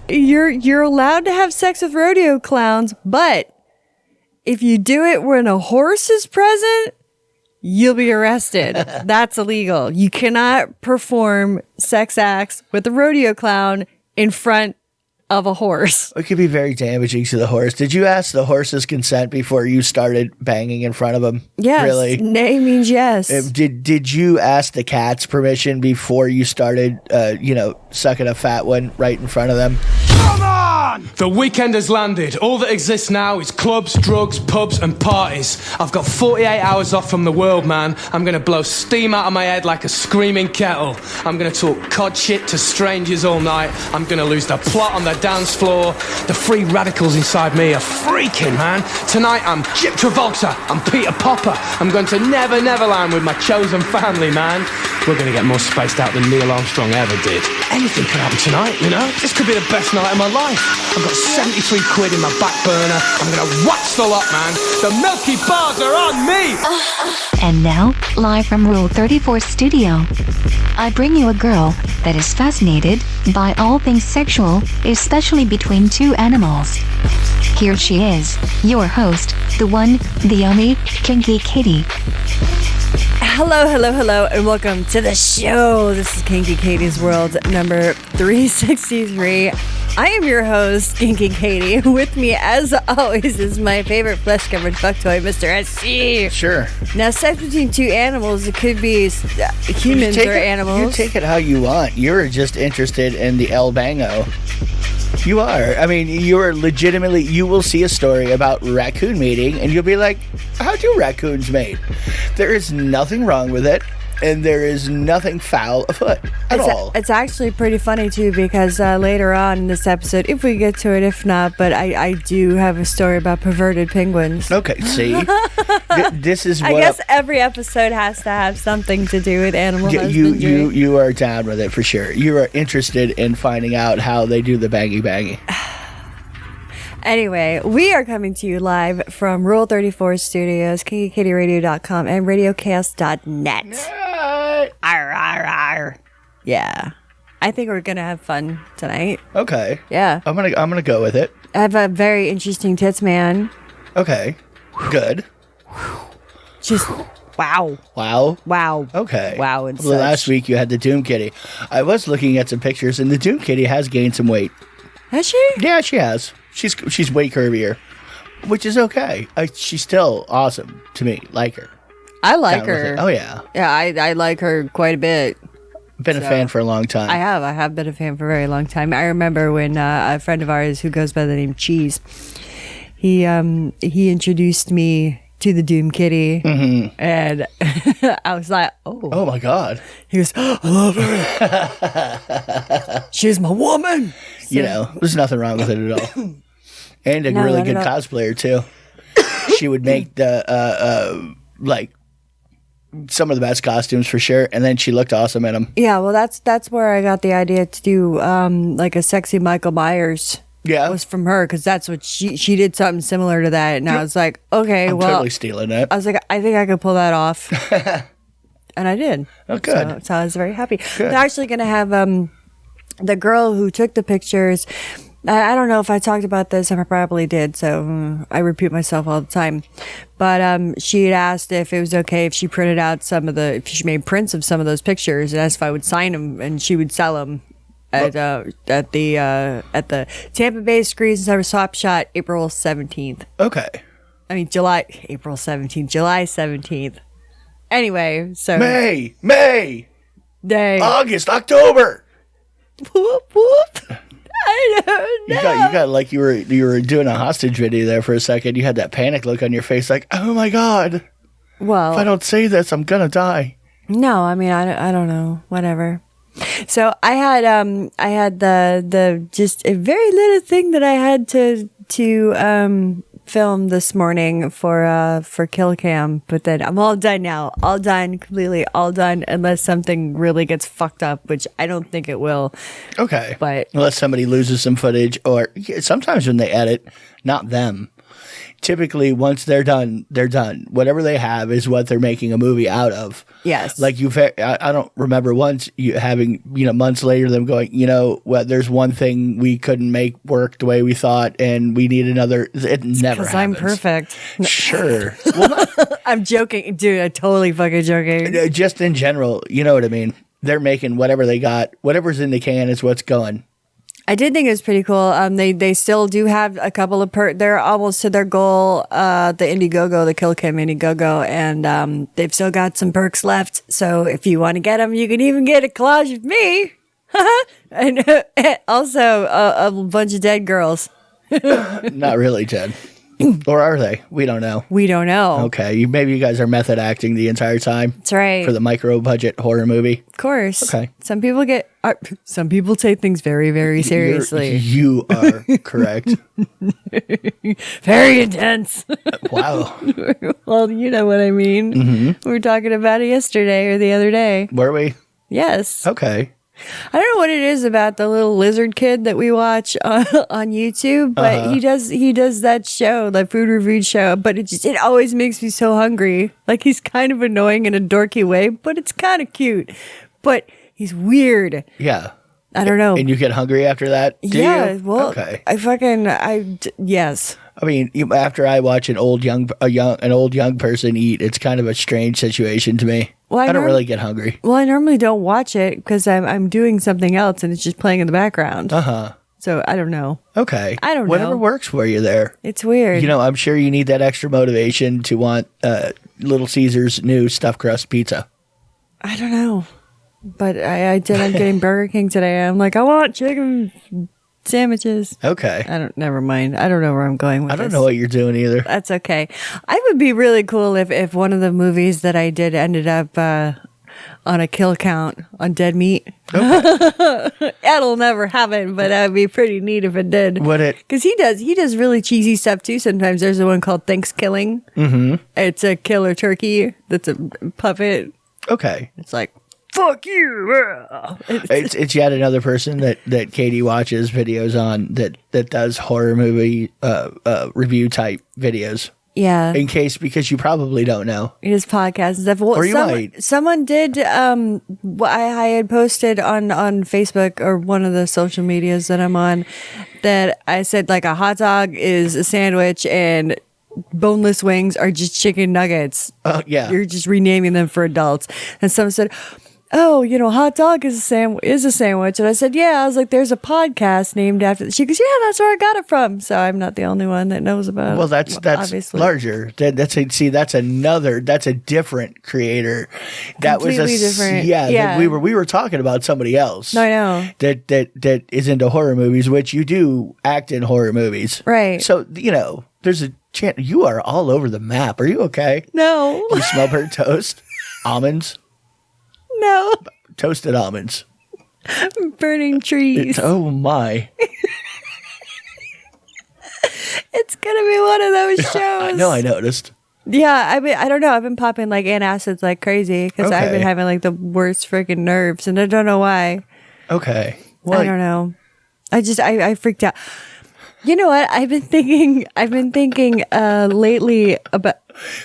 you're allowed to have sex with rodeo clowns, but if you do it when a horse is present, you'll be arrested. That's illegal. You cannot perform sex acts with a rodeo clown in front of a horse. It could be very damaging to the horse. Did you ask the horse's consent before you started banging in front of him? Yes. Really? Nay means yes. Did you ask the cat's permission before you started, sucking a fat one right in front of them? Come on! The weekend has landed. All that exists now is clubs, drugs, pubs, and parties. I've got 48 hours off from the world, man. I'm gonna blow steam out of my head like a screaming kettle. I'm gonna talk cod shit to strangers all night. I'm gonna lose the plot on the dance floor. The free radicals inside me are freaking, man. Tonight I'm 𝓚𝓸𝓻𝓵𝓭. I'm Peter Popper. I'm going to Never Neverland with my chosen family, man. We're gonna get more spaced out than Neil Armstrong ever did. Anything could happen tonight, you know? This could be the best night of my life. I've got 73 quid in my back burner. I'm gonna watch the lot, man. The Milky Bars are on me! And now, live from Rule 34 Studio, I bring you a girl that is fascinated by all things sexual, especially between two animals. Here she is, your host, the one, the only, Kinky Katie. Hello, and welcome to the show. This is Kinky Katie's World number 363. I am your host, Kinky Katie. With me, as always, is my favorite flesh-covered fuck toy, Mr. SC. Sure. Now, sex between two animals, it could be humans or animals. You take it how you want. You're just interested in the 𝓚𝓚𝓻𝓵𝓭. You are. I mean, you are legitimately, you will see a story about raccoon mating, and you'll be like, how do raccoons mate? There is nothing wrong with it, and there is nothing foul afoot at all. It's actually pretty funny, too, because later on in this episode, if we get to it, if not, but I do have a story about perverted penguins. Okay, see? This is what... I guess every episode has to have something to do with animal husbandry. You are down with it for sure. You are interested in finding out how they do the bangy. Anyway, we are coming to you live from Rule 34 Studios, KinkyKatieRadio.com, and RadioChaos.net. Arr, arr, arr. Yeah. I think we're going to have fun tonight. Okay. Yeah. I'm gonna go with it. I have a very interesting tits man. Okay. Good. Just wow. Wow. Wow. Okay. Wow. And well, last week you had the Doom Kitty. I was looking at some pictures, and the Doom Kitty has gained some weight. Has she? Yeah, she has. She's way curvier, which is okay. She's still awesome to me. Like her. I like her. Oh yeah. Yeah, I like her quite a bit. Been a fan for a long time. I have been a fan for a very long time. I remember when a friend of ours who goes by the name Cheese, he introduced me to the Doom Kitty, and I was like, oh my god. He goes, I love her. She's my woman. So, there's nothing wrong with it at all. And a really good cosplayer too. She would make the some of the best costumes for sure, and then she looked awesome in them. Yeah, well, that's where I got the idea to do like a sexy Michael Myers. Yeah, was from her, because that's what she did, something similar to that, and I was like, okay, I'm totally stealing it. I was like, I think I could pull that off, and I did. Oh, good. So I was very happy. Good. They're actually going to have the girl who took the pictures. I don't know if I talked about this, and I probably did, so I repeat myself all the time. But she had asked if it was okay if she printed out if she made prints of some of those pictures, and asked if I would sign them, and she would sell them at the Tampa Bay Screens and Cyber Swap Shot, April 17th. Okay. I mean, July 17th. Anyway, so May, Day, August, October. Whoop whoop. I don't know. You got like you were doing a hostage video there for a second. You had that panic look on your face, like, oh my god. Well, if I don't say this, I'm gonna die. No, I mean, I don't know. Whatever. So I had the just a very little thing that I had to film this morning for Kill Cam, but then I'm all done now. All done, completely all done, unless something really gets fucked up, which I don't think it will. Okay. But unless somebody loses some footage, or sometimes when they edit, not them, typically once they're done, they're done. Whatever they have is what they're making a movie out of. Yes. Like I don't remember once you having, months later them going, there's one thing we couldn't make work the way we thought and we need another. It never happens. Because I'm perfect. Sure. Well, I'm joking. Dude, I'm totally fucking joking. just in general, you know what I mean? They're making whatever they got. Whatever's in the can is what's going. I did think it was pretty cool. They still do have a couple of they're almost to their goal, the Indiegogo, the Kill Kim Indiegogo, and they've still got some perks left. So if you want to get them, you can even get a collage of me. And also a bunch of dead girls. Not really, Ted. Or are they? We don't know. We don't know. Okay, maybe you guys are method acting the entire time. That's right. For the micro budget horror movie. Of course. Okay. Some people take things very, very seriously. You are correct. Very intense. Wow. Well, you know what I mean. Mm-hmm. We were talking about it yesterday or the other day. Were we? Yes. Okay. I don't know what it is about the little lizard kid that we watch on YouTube, but he does that show, that food review show, but it always makes me so hungry. Like, he's kind of annoying in a dorky way, but it's kind of cute. But he's weird. Yeah. I don't know. And you get hungry after that? Do you? Well, okay. Yes. I mean, after I watch an old young person eat, it's kind of a strange situation to me. Well, I don't really get hungry. Well, I normally don't watch it because I'm doing something else and it's just playing in the background. So I don't know. Okay. I don't know. Whatever works for you there. It's weird. I'm sure you need that extra motivation to want Little Caesar's new stuffed crust pizza. I don't know. But I'm getting Burger King today. I'm like, I want chicken sandwiches. Okay. Never mind. I don't know where I'm going with this. I don't know what you're doing either. That's okay. I would be really cool if one of the movies that I did ended up on a kill count on dead meat. Okay. That'll never happen, but that would be pretty neat if it did. Would it? Because he does really cheesy stuff too. Sometimes there's the one called Thanksgiving. Mm-hmm. It's a killer turkey that's a puppet. Okay. It's like, fuck you. It's yet another person that Katie watches videos on that does horror movie review type videos. Yeah. Because you probably don't know. His podcast and stuff. Well, or you might. Someone did, I had posted on Facebook or one of the social medias that I'm on that I said like a hot dog is a sandwich and boneless wings are just chicken nuggets. Yeah. You're just renaming them for adults. And someone said, oh, hot dog is a sandwich. And I said, yeah. I was like, there's a podcast named after. She goes, yeah, that's where I got it from. So I'm not the only one that knows about it. Well, that's obviously larger. That's a different creator. That completely was different. Yeah. We were talking about somebody else. No, I know. That is into horror movies, which you do act in horror movies. Right. So, there's a chance. You are all over the map. Are you okay? No. You smell burnt toast? Almonds? No. Toasted almonds. Burning trees. Oh my. It's gonna be one of those shows. I know, I noticed. Yeah, I don't know. I've been popping like antacids like crazy because I've been having like the worst freaking nerves and I don't know why. Okay. Well, I don't know. I freaked out. You know what? I've been thinking lately about.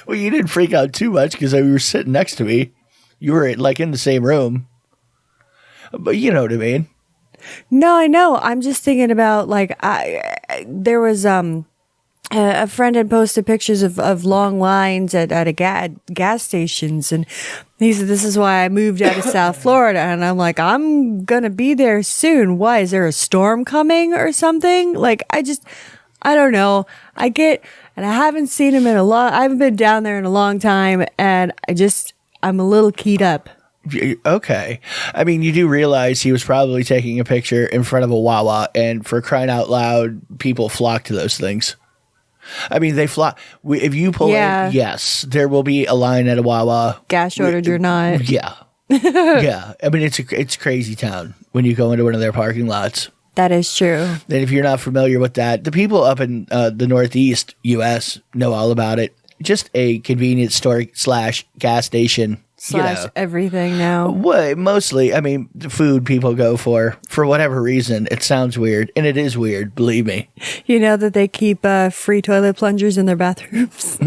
Well, you didn't freak out too much because you were sitting next to me. You were like in the same room. But you know what I mean? No, I know. I'm just thinking about like there was a friend had posted pictures of long lines at a gas stations, and he said this is why I moved out of South Florida. And I'm like, I'm gonna be there soon. Why? Is there a storm coming or something? Like I don't know. And I haven't seen him I haven't been down there in a long time, and I'm a little keyed up. Okay. I mean, you do realize he was probably taking a picture in front of a Wawa, and for crying out loud, people flock to those things. I mean, they flock. If you pull in, yes, there will be a line at a Wawa. Gas shortage or not. Yeah. Yeah. I mean, it's crazy town when you go into one of their parking lots. That is true. And if you're not familiar with that, the people up in the Northeast U.S. know all about it. Just a convenience store / gas station Slash everything now. What mostly, I mean, the food people go for whatever reason. It sounds weird, and it is weird. Believe me. You know that they keep free toilet plungers in their bathrooms.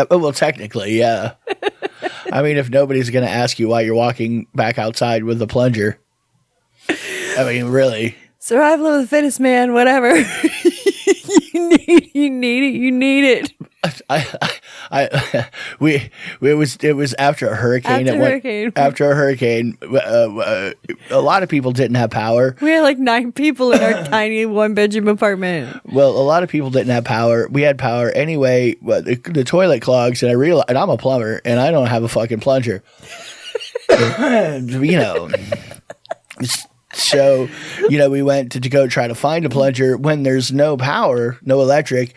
Well, technically, yeah. I mean, if nobody's going to ask you why you're walking back outside with a plunger, I mean, really. Survival of the fittest, man. Whatever. You need it. It was after a hurricane. After a hurricane, a lot of people didn't have power. We had like 9 people in our tiny 1-bedroom apartment. Well, a lot of people didn't have power. We had power anyway. The toilet clogs, and I realized, and I'm a plumber, and I don't have a fucking plunger. You know. So, you know, we went to go try to find a plunger when there's no power, no electric.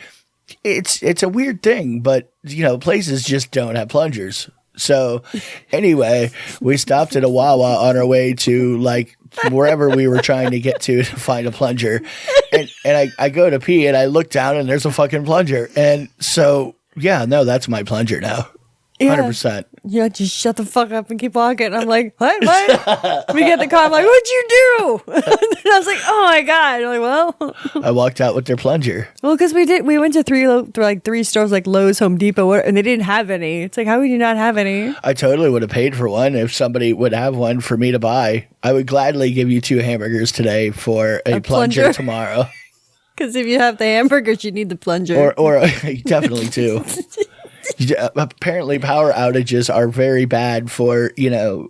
It's a weird thing, but, you know, places just don't have plungers. So, anyway, we stopped at a Wawa on our way to, like, wherever we were trying to get to find a plunger. And I go to pee, and I look down, and there's a fucking plunger. And so, yeah, no, that's my plunger now. 100%. Yeah, just shut the fuck up and keep walking. I'm like, what? We get in the car. I'm like, what'd you do? And I was like, oh my God. I'm like, well. I walked out with their plunger. Well, because we went to three stores like Lowe's, Home Depot, and they didn't have any. It's like, how would you not have any? I totally would have paid for one if somebody would have one for me to buy. I would gladly give you 2 hamburgers today for a plunger tomorrow. Because if you have the hamburgers, you need the plunger. Or definitely 2. Apparently power outages are very bad for, you know,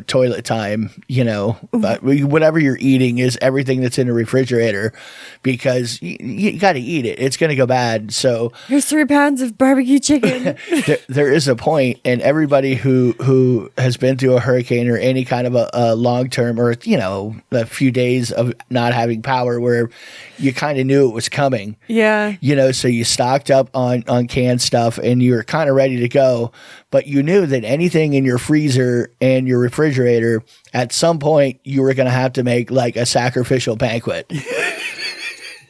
toilet time, you know, whatever you're eating is everything that's in the refrigerator because you got to eat it. It's going to go bad. So here's 3 pounds of barbecue chicken. there is a point, and everybody who has been through a hurricane or any kind of a long-term or, you know, a few days of not having power where you kind of knew it was coming. Yeah. You know, so you stocked up on canned stuff and you were kind of ready to go, but you knew that anything in your freezer and your refrigerator, at some point you were going to have to make like a sacrificial banquet.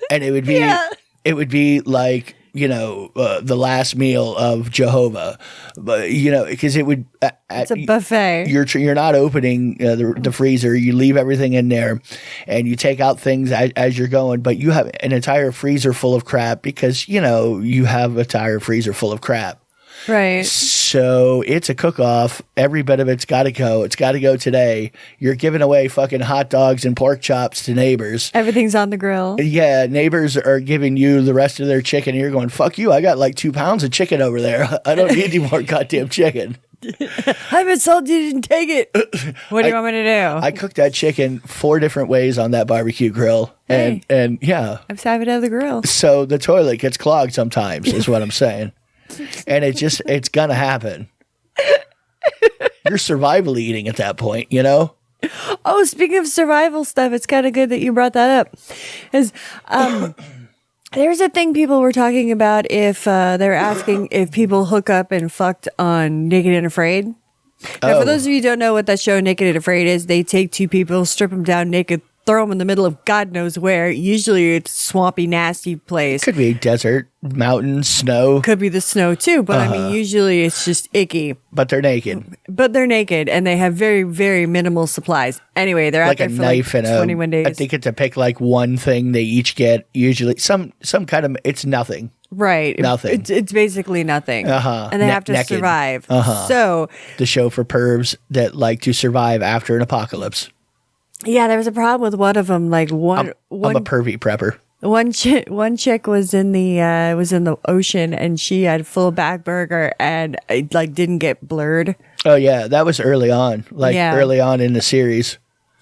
And it would be like, you know, the last meal of Jehovah, but you know, because it would. It's a buffet. You're not opening the freezer. You leave everything in there, and you take out things as you're going. But you have an entire freezer full of crap because you know you have an entire freezer full of crap. Right. So it's a cook-off. Every bit of it's got to go. It's got to go today. You're giving away fucking hot dogs and pork chops to neighbors. Everything's on the grill. Yeah, neighbors are giving you the rest of their chicken. And you're going, fuck you. I got like 2 pounds of chicken over there. I don't need any more goddamn chicken. I've been told you didn't take it. What do you want me to do? I cooked that chicken 4 different ways on that barbecue grill. Hey. And yeah. I'm just happy to have the grill. So the toilet gets clogged sometimes is what I'm saying. And it's going to happen. You're survival eating at that point, you know? Oh, speaking of survival stuff, it's kind of good that you brought that up. There's a thing people were talking about if they're asking if people hook up and fucked on Naked and Afraid. Now, for those of you who don't know what that show Naked and Afraid is, they take 2 people, strip them down naked, throw them in the middle of God knows where. Usually it's a swampy, nasty place. Could be desert, mountains, snow. Could be the snow too, but I mean, usually it's just icky. But they're naked. And they have very, very minimal supplies. Anyway, they're out there for like 21 days. I think it's to pick like one thing they each get. Usually some kind of, it's nothing. Right. Nothing. It's basically nothing. And they have to naked. survive. So the show for pervs that like to survive after an apocalypse. Yeah, there was a problem with one of them. Like I'm a pervy prepper. One chick was in the ocean and she had full back burger and it like didn't get blurred. Oh yeah, that was early on, early on in the series.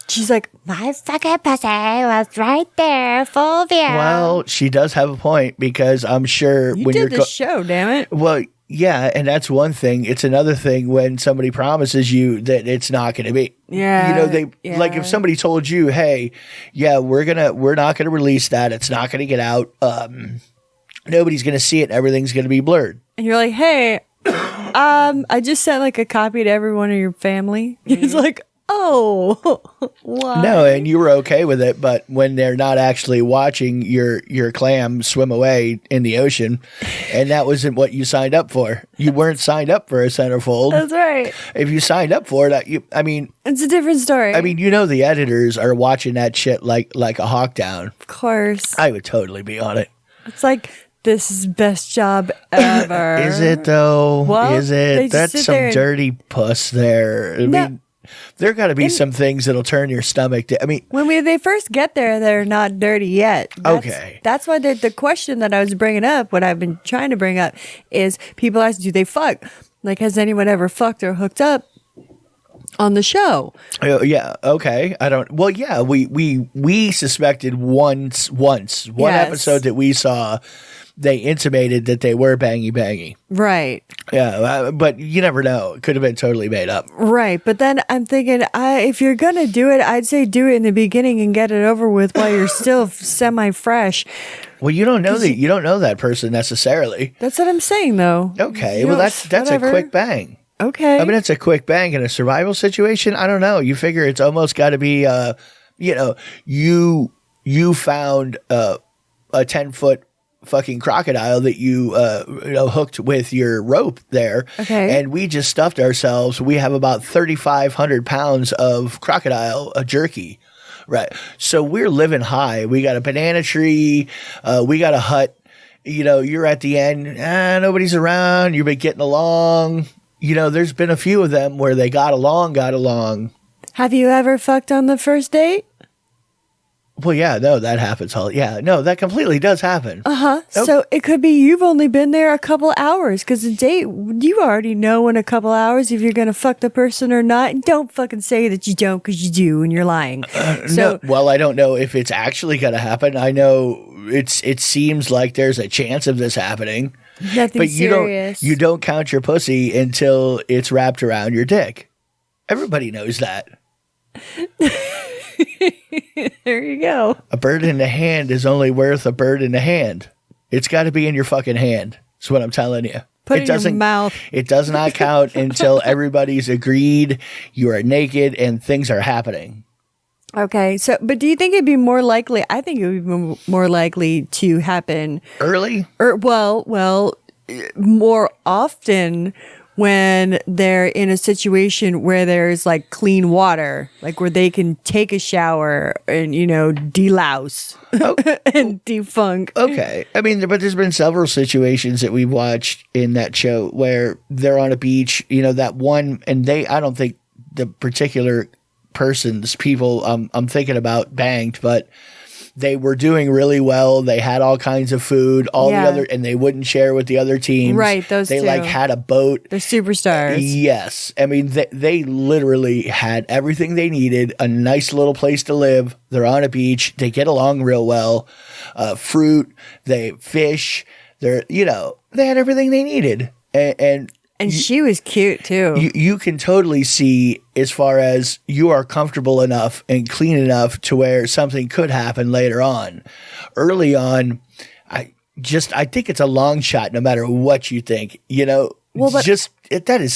She's like, my fucking pussy was right there, full view. Well, she does have a point because I'm sure when you're the show, damn it. Well, yeah, and that's one thing. It's another thing when somebody promises you that it's not going to be. Yeah, you know, like if somebody told you, "Hey, yeah, we're not gonna release that. It's not going to get out. Nobody's going to see it. Everything's going to be blurred." And you're like, "Hey, I just sent like a copy to every one of your family." It's like, Oh, why? No, and you were okay with it, but when they're not actually watching your clam swim away in the ocean, and that wasn't what you signed up for. You weren't signed up for a centerfold. That's right. If you signed up for it, It's a different story. I mean, the editors are watching that shit like a hawk down. Of course. I would totally be on it. It's like, this is best job ever. Is it though? Well, Is they it? just That's sit some there and- dirty puss there. I mean, there got to be some things that'll turn your stomach. When they first get there, they're not dirty yet. Okay. That's why the question that I was bringing up, what I've been trying to bring up, is people ask, do they fuck? Like, has anyone ever fucked or hooked up on the show? Yeah. Okay. I don't. Well, yeah. We suspected one Yes. episode that we saw. They intimated that they were bangy. Right. Yeah, but you never know. It could have been totally made up. Right. But then I'm thinking, if you're going to do it, I'd say do it in the beginning and get it over with while you're still semi-fresh. Well, you don't know that. You don't know that person necessarily. That's what I'm saying, though. Okay. You Well, know, that's whatever. a quick bang. Okay. I mean, it's a quick bang in a survival situation. I don't know. You figure it's almost got to be, you found a 10-foot fucking crocodile that you hooked with your rope there. Okay. And we just stuffed ourselves. We have about 3,500 pounds of crocodile jerky. Right. So we're living high. We got a banana tree. We got a hut. You're at the end. Nobody's around. You've been getting along. There's been a few of them where they got along. Have you ever fucked on the first date? Well, yeah, no, that happens. Yeah, no, that completely does happen. Uh-huh. So it could be you've only been there a couple hours, because a date, you already know in a couple hours if you're going to fuck the person or not. And don't fucking say that you don't, because you do and you're lying. No, well, I don't know if it's actually going to happen. I know it seems like there's a chance of this happening. Nothing but serious. You don't count your pussy until it's wrapped around your dick. Everybody knows that. There you go. A bird in the hand is only worth a bird in the hand. It's got to be in your fucking hand. That's what I'm telling you. Put it in your mouth. It does not count until everybody's agreed, you are naked, and things are happening. Okay. So, but do you think it'd be more likely? I think it would be more likely to happen Early? more often when they're in a situation where there's like clean water, like where they can take a shower and, delouse and defunk. Okay. I mean, but there's been several situations that we watched in that show where they're on a beach, that one, and I don't think the particular people I'm thinking about banged, but they were doing really well. They had all kinds of food, and they wouldn't share with the other teams. Right, those They two. had a boat. They're superstars. Yes. I mean, they literally had everything they needed, a nice little place to live. They're on a beach. They get along real well. Fruit, they fish. They had everything they needed. And she was cute too. You can totally see as far as you are comfortable enough and clean enough to where something could happen later on. Early on, I think it's a long shot no matter what you think. That is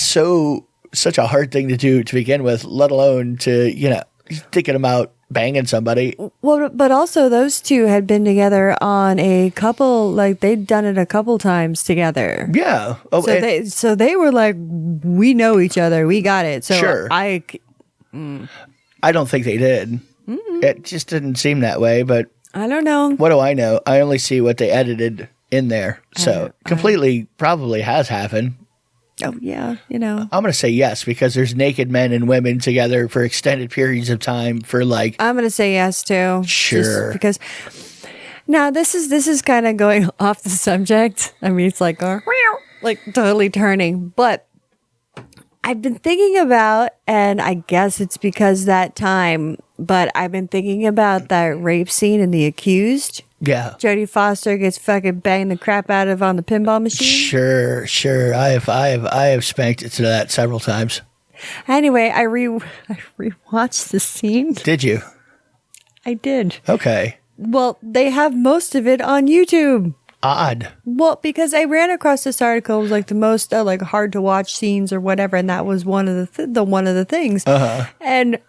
such a hard thing to do to begin with, let alone to, thinking about banging somebody. Well, but also those two had been together on a couple, like they'd done it a couple times together. Yeah. Oh, so they were like, we know each other, we got it. So sure. I don't think they did. Mm-hmm. It just didn't seem that way, but I don't know. What do I know? I only see what they edited in there. So completely probably has happened. Oh, yeah, I'm going to say yes, because there's naked men and women together for extended periods of time for like... I'm going to say yes, too. Sure. Because now this is kind of going off the subject. I mean, it's like totally turning. But I've been thinking about, and I guess it's because that time, but I've been thinking about that rape scene in The Accused. Yeah. Jodie Foster gets fucking banged the crap out of on the pinball machine. Sure. I have spanked it to that several times. Anyway, I rewatched the scene. Did you? I did. Okay. Well, they have most of it on YouTube. Odd. Well, because I ran across this article, it was like the most like hard to watch scenes or whatever, and that was one of the one of the things. And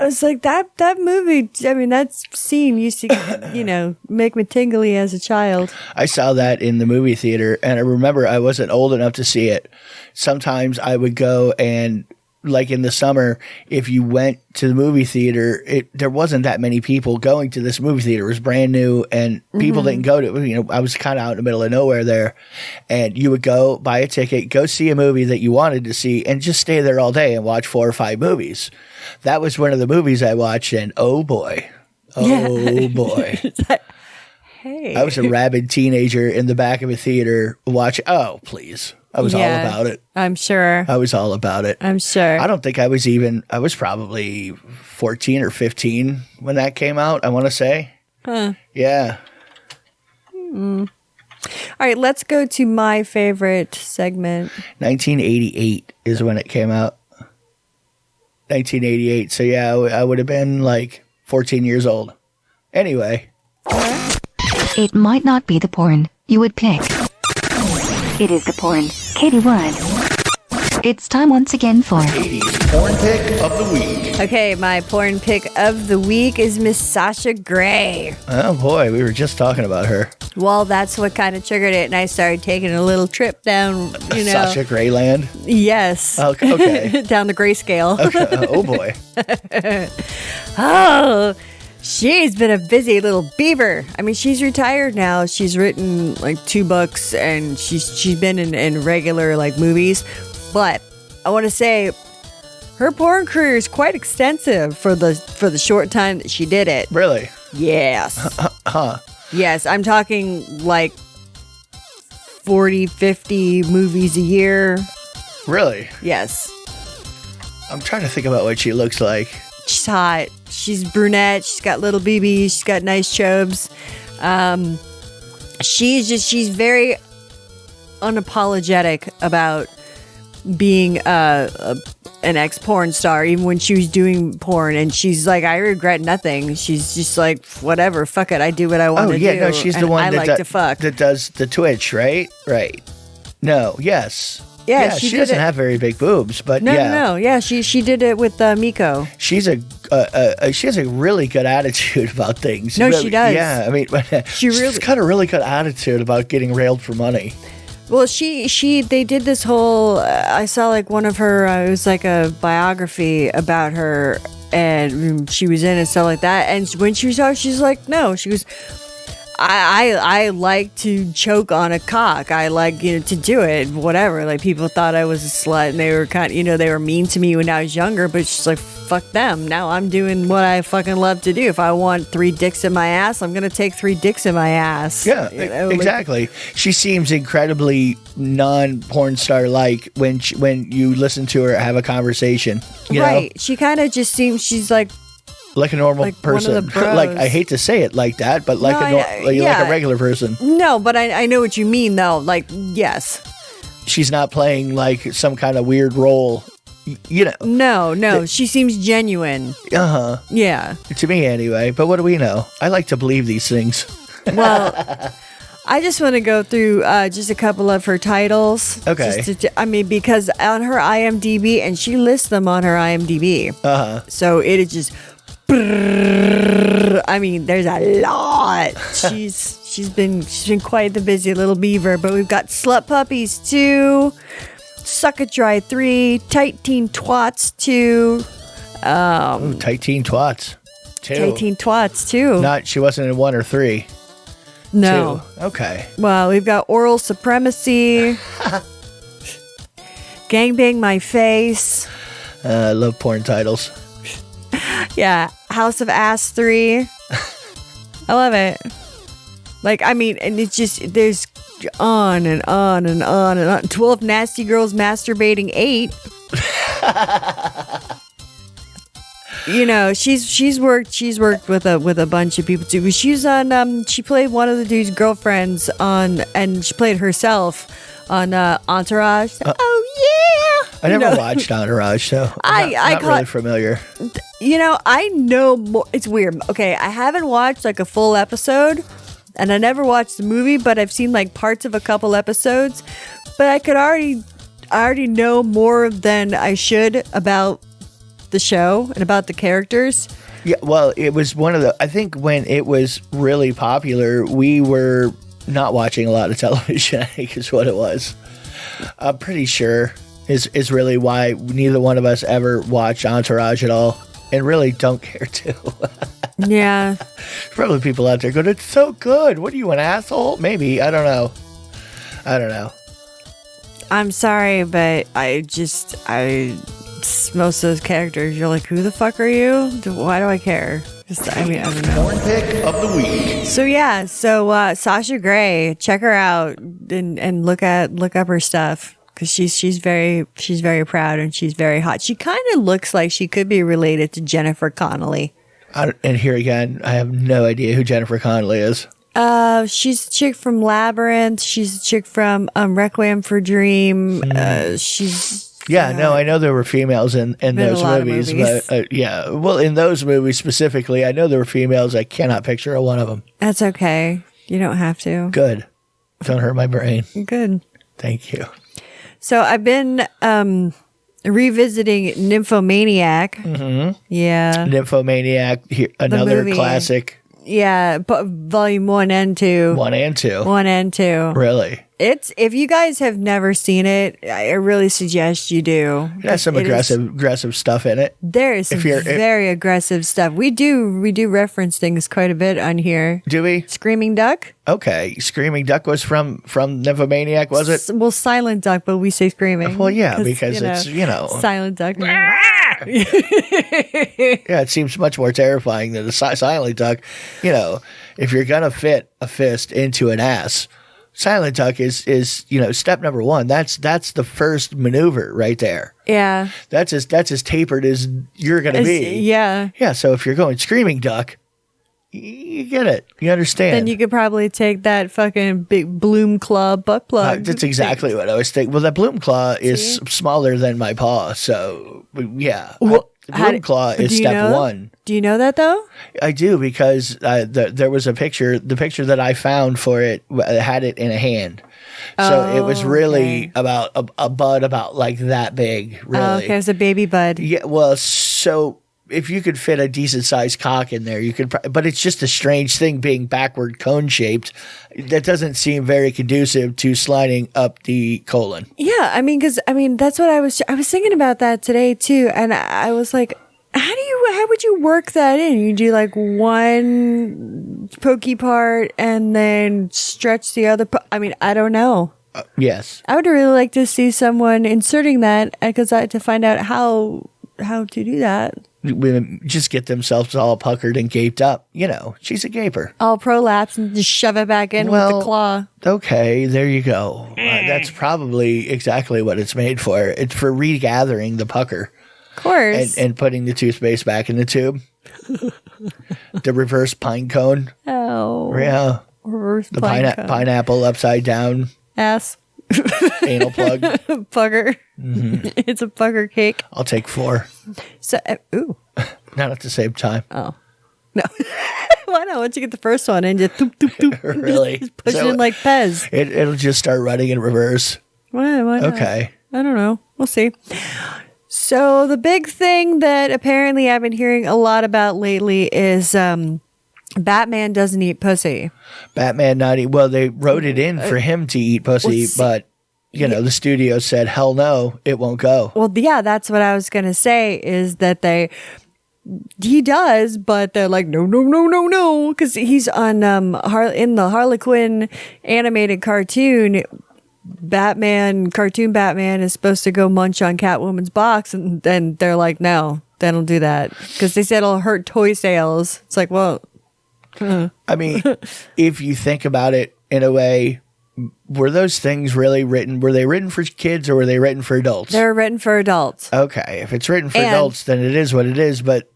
I was like, that movie. I mean, that scene used to, make me tingly as a child. I saw that in the movie theater, and I remember I wasn't old enough to see it. Sometimes I would go and, like in the summer, if you went to the movie theater, there wasn't that many people going to this movie theater. It was brand new, and people didn't go to. I was kind of out in the middle of nowhere there, and you would go buy a ticket, go see a movie that you wanted to see, and just stay there all day and watch 4 or 5 movies. That was one of the movies I watched, and oh boy. It's like, hey. I was a rabid teenager in the back of a theater watching. Oh, please. I was all about it. I'm sure. I was all about it. I'm sure. I don't think I was probably 14 or 15 when that came out, I want to say. Huh. Yeah. All right, let's go to my favorite segment. 1988 is when it came out. 1988. So yeah, I would have been like 14 years old. Anyway. It might not be the porn you would pick. It is the porn Katie would. It's time once again for Katie's porn pick of the week. Okay, my porn pick of the week is Miss Sasha Grey. Oh boy, we were just talking about her. Well, that's what kind of triggered it, and I started taking a little trip down, Sasha Greyland? Yes. Okay. Down the grayscale. Okay. Oh boy. Oh, she's been a busy little beaver. I mean, she's retired now. She's written like 2 books, and she's been in regular like movies. But I want to say her porn career is quite extensive for the short time that she did it. Really? Yes. Huh. Yes, I'm talking like 40, 50 movies a year. Really? Yes. I'm trying to think about what she looks like. She's hot. She's brunette. She's got little BBs. She's got nice chobes. She's very unapologetic about being an ex-porn star, even when she was doing porn. And she's like, I regret nothing. She's just like, whatever, fuck it. I do what I want to do. No, she's the one to fuck. that does the Twitch, right? Right. No, yes. Yeah, she doesn't have very big boobs, but No. Yeah, she did it with Miko. She has a really good attitude about things. No, really, she does. Yeah, I mean, she's got a really good attitude about getting railed for money. Well, they did this whole. I saw like one of her. It was like a biography about her, and she was in and stuff like that. And when she saw, she's like, no, she was. I like to choke on a cock. I like, to do it, whatever. Like, people thought I was a slut, and they were they were mean to me when I was younger, but she's like, fuck them. Now I'm doing what I fucking love to do. If I want 3 dicks in my ass, I'm going to take 3 dicks in my ass. Yeah, exactly. She seems incredibly non-porn star-like when you listen to her have a conversation. Right. She kind of just seems, she's like a normal person. One of the bros. Like, I hate to say it like that, but like a regular person. No, but I know what you mean, though. Like, yes. She's not playing like some kind of weird role, No, she seems genuine. Uh-huh. Yeah. To me, anyway. But what do we know? I like to believe these things. Well, I just want to go through just a couple of her titles. Okay. Because on her IMDb, and she lists them on her IMDb. Uh-huh. So it is just... I mean, there's a lot. She's been quite the busy little beaver. But we've got Slut Puppies 2, Suck It Dry 3, Tight Teen Twats 2. Tight Teen Twats 2. Tight Teen Twats 2. She wasn't in 1 or 3. No. 2. Okay. Well, we've got Oral Supremacy, Gangbang My Face. I love porn titles. Yeah, House of Ass 3. I love it. Like, I mean, and it's just, there's on and on and on and on. 12 Nasty Girls Masturbating 8. She's worked with a bunch of people too. She's on she played one of the dude's girlfriends and she played herself on Entourage. Oh yeah. I never watched Entourage, so I'm not really familiar. I know more. It's weird. Okay, I haven't watched like a full episode. and I never watched the movie, but I've seen like parts of a couple episodes. But I already know more than I should about the show and about the characters. Yeah, well, it was one of the. I think when it was really popular, we were not watching a lot of television. I think is what it was. I'm pretty sure is really why neither one of us ever watched Entourage at all, and really don't care to. Yeah. Probably people out there going, "It's so good. What are you, an asshole?" Maybe. I don't know. I'm sorry, but most of those characters, you're like, who the fuck are you? Why do I care? I don't know. Porn pick of the week. So yeah, Sasha Grey, check her out and look up her stuff because she's very proud and she's very hot. She kind of looks like she could be related to Jennifer Connelly. And here again, I have no idea who Jennifer Connelly is. She's a chick from Labyrinth. She's a chick from Requiem for a Dream. I know there were females in those movies, but well, in those movies specifically, I know there were females. I cannot picture a one of them. That's okay. You don't have to. Good. Don't hurt my brain. Good. Thank you. So I've been revisiting *Nymphomaniac*. Mm-hmm. Yeah. *Nymphomaniac*, another classic. Yeah, but volume 1 and 2. 1 and 2. 1 and 2. Really? If you guys have never seen it, I really suggest you do. It has some aggressive stuff in it. There is some very aggressive stuff. We do reference things quite a bit on here. Do we? Screaming Duck? Okay. Screaming Duck was from *Nymphomaniac*, was it? Well, Silent Duck, but we say screaming. Well, yeah, because it's, Silent Duck. Yeah, it seems much more terrifying than a Silent Duck. If you're going to fit a fist into an ass, Silent Duck is step number 1. That's the first maneuver right there. Yeah. That's as tapered as you're going to be. Yeah. Yeah, so if you're going Screaming Duck, you get it. You understand. Then you could probably take that fucking big Bloom Claw butt plug. That's exactly what I was thinking. Well, that Bloom Claw is smaller than my paw, so yeah. Well, Bloom Claw is step 1. Do you know that though? I do because there was a picture. The picture that I found for it had it in a hand. So it was really about a bud about like that big, really. Oh, okay, it's a baby bud. Yeah, well, so if you could fit a decent sized cock in there, you could. But it's just a strange thing being backward cone shaped. That doesn't seem very conducive to sliding up the colon. Yeah, that's what I was thinking about that today too, and I was like, how would you work that in? You do like one pokey part and then stretch the other. I don't know. Yes, I would really like to see someone inserting that because I had to find out how to do that. Women just get themselves all puckered and gaped up. She's a gaper. All prolapse and just shove it back in with the claw. Okay, there you go. That's probably exactly what it's made for. It's for regathering the pucker. Of course. And putting the toothpaste back in the tube. The reverse pine cone. Oh. Yeah. Reverse pine cone. Pineapple upside down. Ass. Anal plug. Pugger. Mm-hmm. It's a pugger cake. I'll take 4. So, ooh. Not at the same time. Oh. No. Why not? Once you get the first one and just doop, doop, doop. Really? Just push it in like Pez. It'll just start running in reverse. Why not? Okay. I don't know. We'll see. So the big thing that apparently I've been hearing a lot about lately is Batman doesn't eat pussy. Batman not eat. Well, they wrote it in for him to eat pussy, but the studio said, hell no, it won't go. Well, yeah, that's what I was going to say is that he does, but they're like, no. Because he's on, in the Harley Quinn animated cartoon, cartoon Batman is supposed to go munch on Catwoman's box. And then they're like, no, they don't do that. Because they said it'll hurt toy sales. It's like, well. If you think about it in a way, were those things really written? Were they written for kids or were they written for adults? They're written for adults. Okay. If it's written for adults, then it is what it is. But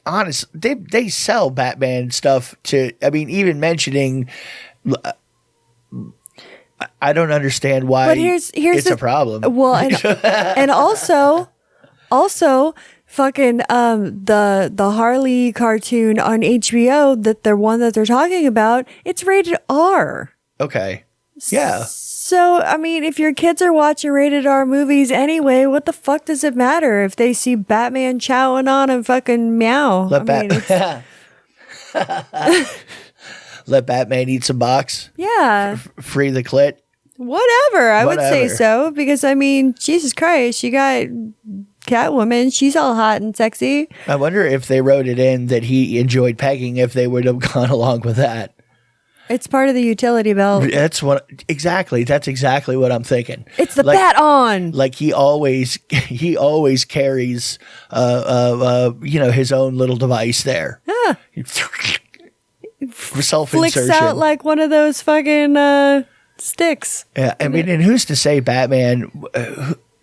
honestly, they sell Batman stuff to, even mentioning, I don't understand why but here's it's a problem. Well, and also fucking the Harley cartoon on HBO, that the one that they're talking about, it's rated R. Okay. Yeah. So, I mean, if your kids are watching rated R movies anyway, what the fuck does it matter if they see Batman chowing on a fucking meow? Let Batman eat some box. Yeah. Free the clit. Whatever. I would say Whatever. so, because I mean, Jesus Christ, you got Catwoman. She's all hot and sexy. I wonder if they wrote it in that he enjoyed pegging, if they would have gone along with that. It's part of the utility belt. That's exactly what I'm thinking. It's the bat on. Like he always carries his own little device there. Yeah. Self-insertion. Flicks out like one of those fucking sticks. Yeah, I mean, and who's to say Batman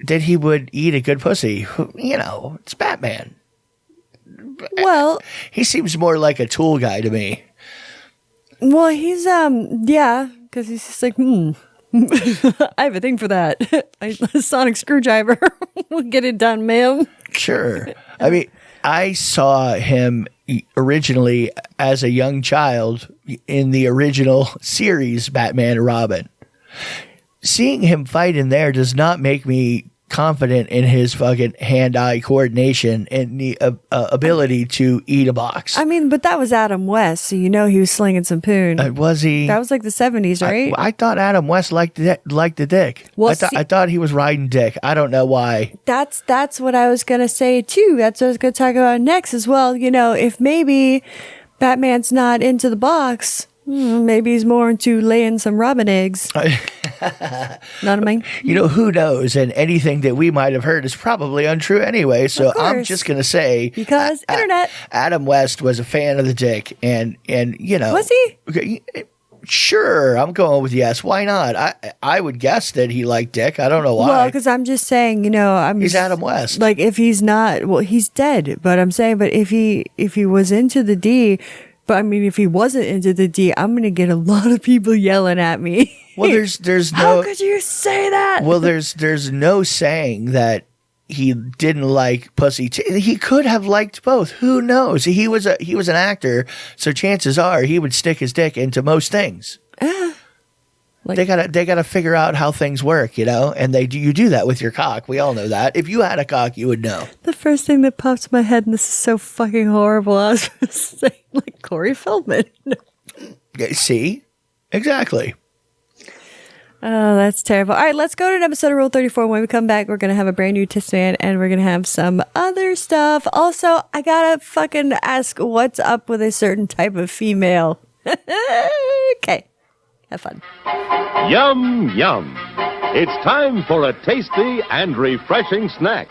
that he would eat a good pussy? It's Batman. Well, he seems more like a tool guy to me. Well, he's because he's just like, I have a thing for that. A sonic screwdriver. We'll get it done, ma'am. Sure. I mean, I saw him originally as a young child in the original series Batman and Robin. Seeing him fight in there does not make me confident in his fucking hand-eye coordination and the ability to eat a box. I mean, but that was Adam West, so he was slinging some poon. Was he? That was like the 70s, right? I thought Adam West liked the dick. Well, I thought he was riding dick. I don't know why. That's what I was going to say, too. That's what I was going to talk about next as well. If maybe Batman's not into the box, maybe he's more into laying some robin eggs. Know what I mean? Who knows? And anything that we might have heard is probably untrue anyway. So I'm just going to say, because internet. Adam West was a fan of the dick, and was he? Okay, sure, I'm going with yes. Why not? I would guess that he liked dick. I don't know why. Well, because I'm just saying, he's Adam West. Like, if he's not, well, he's dead. But I'm saying, but if he was into the D. But I mean, if he wasn't into the D, I'm going to get a lot of people yelling at me. Well, there's no. How could you say that? Well, there's no saying that he didn't like pussy. He could have liked both. Who knows? He was an actor, so chances are he would stick his dick into most things. They gotta figure out how things work, and you do that with your cock. We all know that. If you had a cock, you would know. The first thing that pops in my head, and this is so fucking horrible, I was going to say, like, Corey Feldman. See? Exactly. Oh, that's terrible. All right, let's go to an episode of Rule 34. When we come back, we're going to have a brand new Test Man, and we're going to have some other stuff. Also, I got to fucking ask what's up with a certain type of female. Okay. Have fun. Yum, yum. It's time for a tasty and refreshing snack.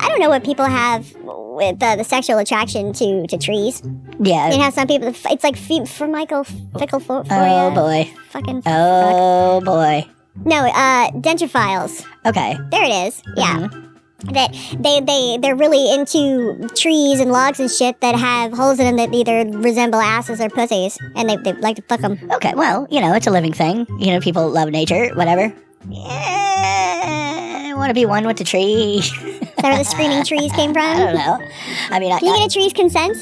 I don't know what people have with the sexual attraction to trees. Yeah. How some people, it's like for Michael Fickle for Oh, boy. Fucking Oh, fuck. boy. No, dendrophiles. Okay. There it is. Yeah. That they're really into trees and logs and shit that have holes in them that either resemble asses or pussies, and they like to fuck them. Okay, well, it's a living thing. People love nature, whatever. Yeah, I want to be one with the tree. Is that where the screaming trees came from? I don't know. I mean, can you get a tree's consent?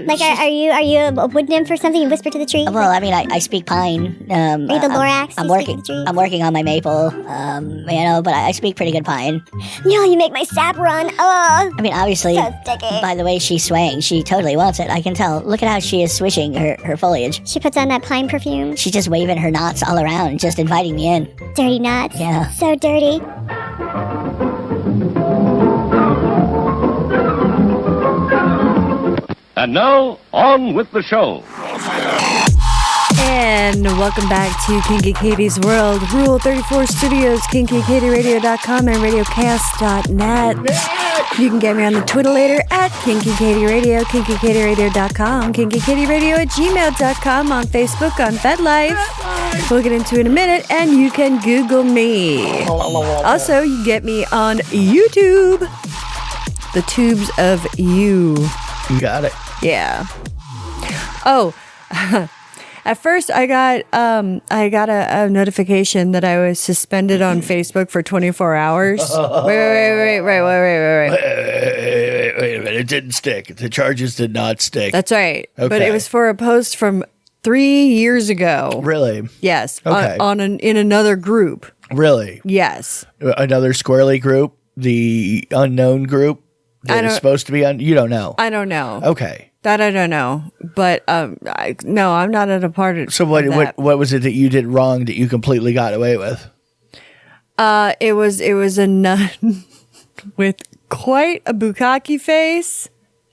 Like, are you a wood nymph or something? You whisper to the tree? Well, I mean, I speak pine. Are you the Lorax? I'm working on my maple. But I speak pretty good pine. You make my sap run. Oh. I mean, obviously, So sticky. by the way she's swaying, she totally wants it. I can tell. Look at how she is swishing her foliage. She puts on that pine perfume. She's just waving her knots all around, just inviting me in. Dirty nuts. Yeah. So dirty. And now, on with the show. And welcome back to Kinky Katie's World. Rule 34 Studios, KinkyKatieRadio.com and RadioCast.net. You can get me on the Twitter later at KinkyKatieRadio, KinkyKatieRadio.com, KinkyKatieRadio@gmail.com, on Facebook, on FedLife. We'll get into it in a minute, and you can Google me. Also, you can get me on YouTube. The Tubes of You. You got it. Yeah. Oh, At first, I got a notification that I was suspended on Facebook for 24 hours. Wait. Wait a minute. It didn't stick. The charges did not stick. That's right. Okay. But it was for a post from 3 years ago. Really? Yes. Okay. In another group. Really? Yes. Another squirrely group? The unknown group? That is supposed to be on? You don't know? I don't know. Okay. That I don't know. But no, I'm not at a part of So what was it that you did wrong that you completely got away with? It was a nun with quite a bukkake face,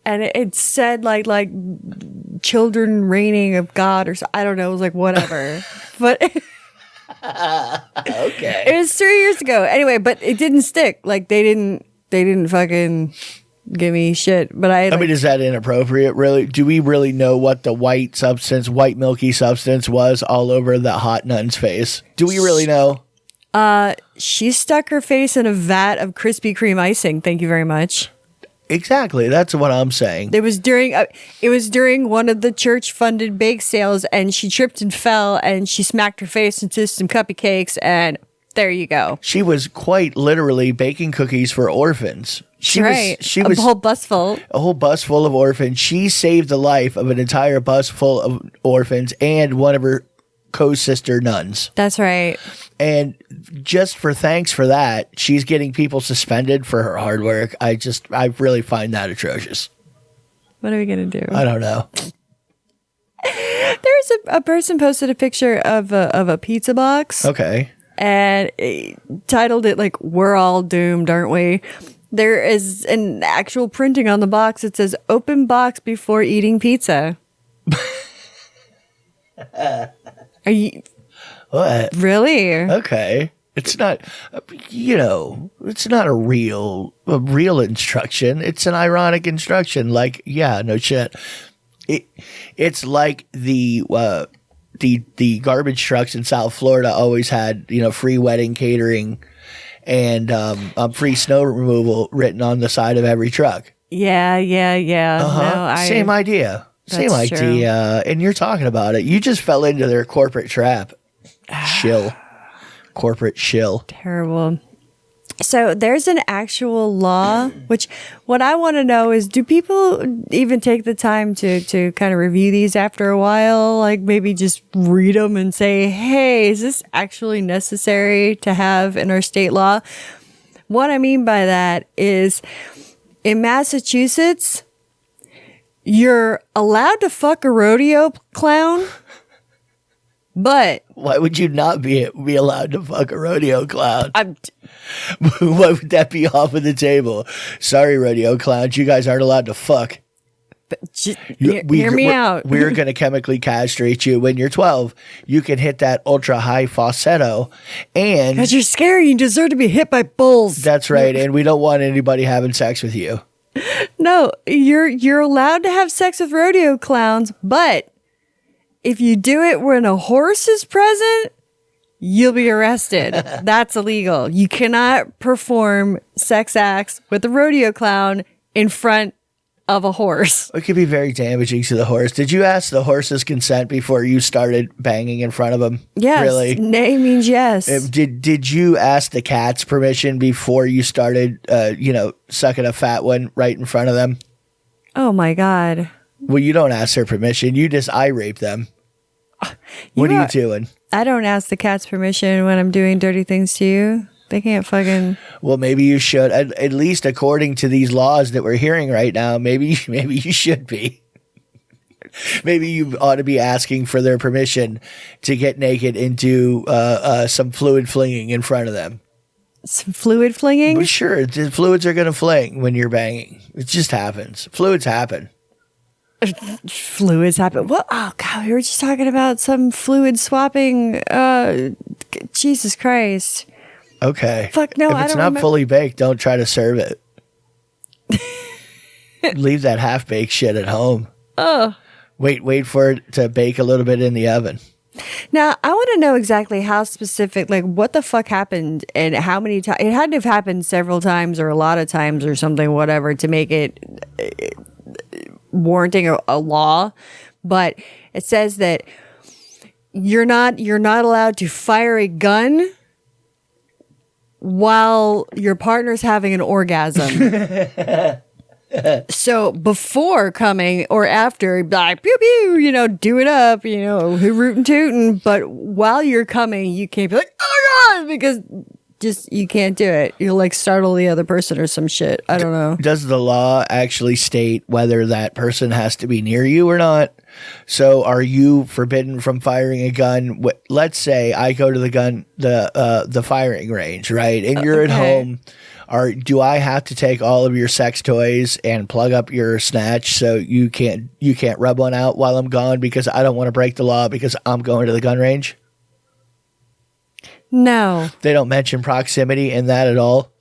and it said like children reigning of God or so. I don't know. It was like whatever, but Okay. it was 3 years ago. Anyway, but it didn't stick. Like they didn't fucking give me shit. But I mean, is that inappropriate? Really? Do we really know what the white milky substance was all over the hot nun's face? Do we really know? She stuck her face in a vat of Krispy Kreme icing. Thank you very much. Exactly. That's what I'm saying. It was during one of the church funded bake sales, and she tripped and fell, and she smacked her face into some cupcakes, and there you go. She was quite literally baking cookies for orphans. She was a whole bus full. A whole bus full of orphans. She saved the life of an entire bus full of orphans and one of her co-sister nuns. That's right. And just for thanks for that, she's getting people suspended for her hard work. I really find that atrocious. What are we gonna do? I don't know. There's a person posted a picture of a pizza box. Okay. And titled it like "We're all doomed, aren't we?" There is an actual printing on the box. It says "Open box before eating pizza." Are you What? really? Okay. It's not, it's not a real instruction. It's an ironic instruction. Like, yeah, no shit. It's like the garbage trucks in South Florida always had, free wedding catering and free snow removal written on the side of every truck. Yeah. Uh-huh. No, Same idea. Same That's idea. And you're talking about it. You just fell into their corporate trap. Shill. Corporate shill. Terrible. So there's an actual law, which what I want to know is, do people even take the time to kind of review these after a while? Like maybe just read them and say, hey, is this actually necessary to have in our state law? What I mean by that is in Massachusetts, you're allowed to fuck a rodeo clown, but why would you not be allowed to fuck a rodeo clown? Why would that be off of the table? Sorry, rodeo clowns, you guys aren't allowed to fuck. Hear me out. We're going to chemically castrate you when you're 12. You can hit that ultra high falsetto, and because you're scary, you deserve to be hit by bulls. That's right, and we don't want anybody having sex with you. No, you're allowed to have sex with rodeo clowns, but if you do it when a horse is present, you'll be arrested. That's illegal. You cannot perform sex acts with a rodeo clown in front of a horse. It could be very damaging to the horse. Did you ask the horse's consent before you started banging in front of him? Yes. Really? Nay means yes. Did you ask the cat's permission before you started, sucking a fat one right in front of them? Oh my God. Well, you don't ask their permission. You just eye rape them. What are you doing? I don't ask the cat's permission when I'm doing dirty things to you. They can't fucking. Well, maybe you should. At least according to these laws that we're hearing right now, maybe you should be. Maybe you ought to be asking for their permission to get naked into some fluid flinging in front of them. Some fluid flinging? But sure, the fluids are going to fling when you're banging. It just happens. Fluids happen. Fluids happen. What? Oh God, we were just talking about some fluid swapping. Jesus Christ. Okay. Fuck no, if I don't it's not remember. fully baked, don't try to serve it. Leave that half baked shit at home. Oh. Wait for it to bake a little bit in the oven. Now, I want to know exactly how specific, like what the fuck happened and how many times. It had to have happened several times or a lot of times or something, whatever, to make it warranting a law. But it says that you're not allowed to fire a gun while your partner's having an orgasm. So before coming or after, like pew pew, do it up, rootin' tootin'. But while you're coming, you can't be like, oh God, because just you can't do it. You'll like startle the other person or some shit. I don't know. Does the law actually state whether that person has to be near you or not? So are you forbidden from firing a gun? Let's say I go to the firing range, right? And you're at home. Do I have to take all of your sex toys and plug up your snatch so you can't rub one out while I'm gone because I don't want to break the law because I'm going to the gun range? No. They don't mention proximity in that at all?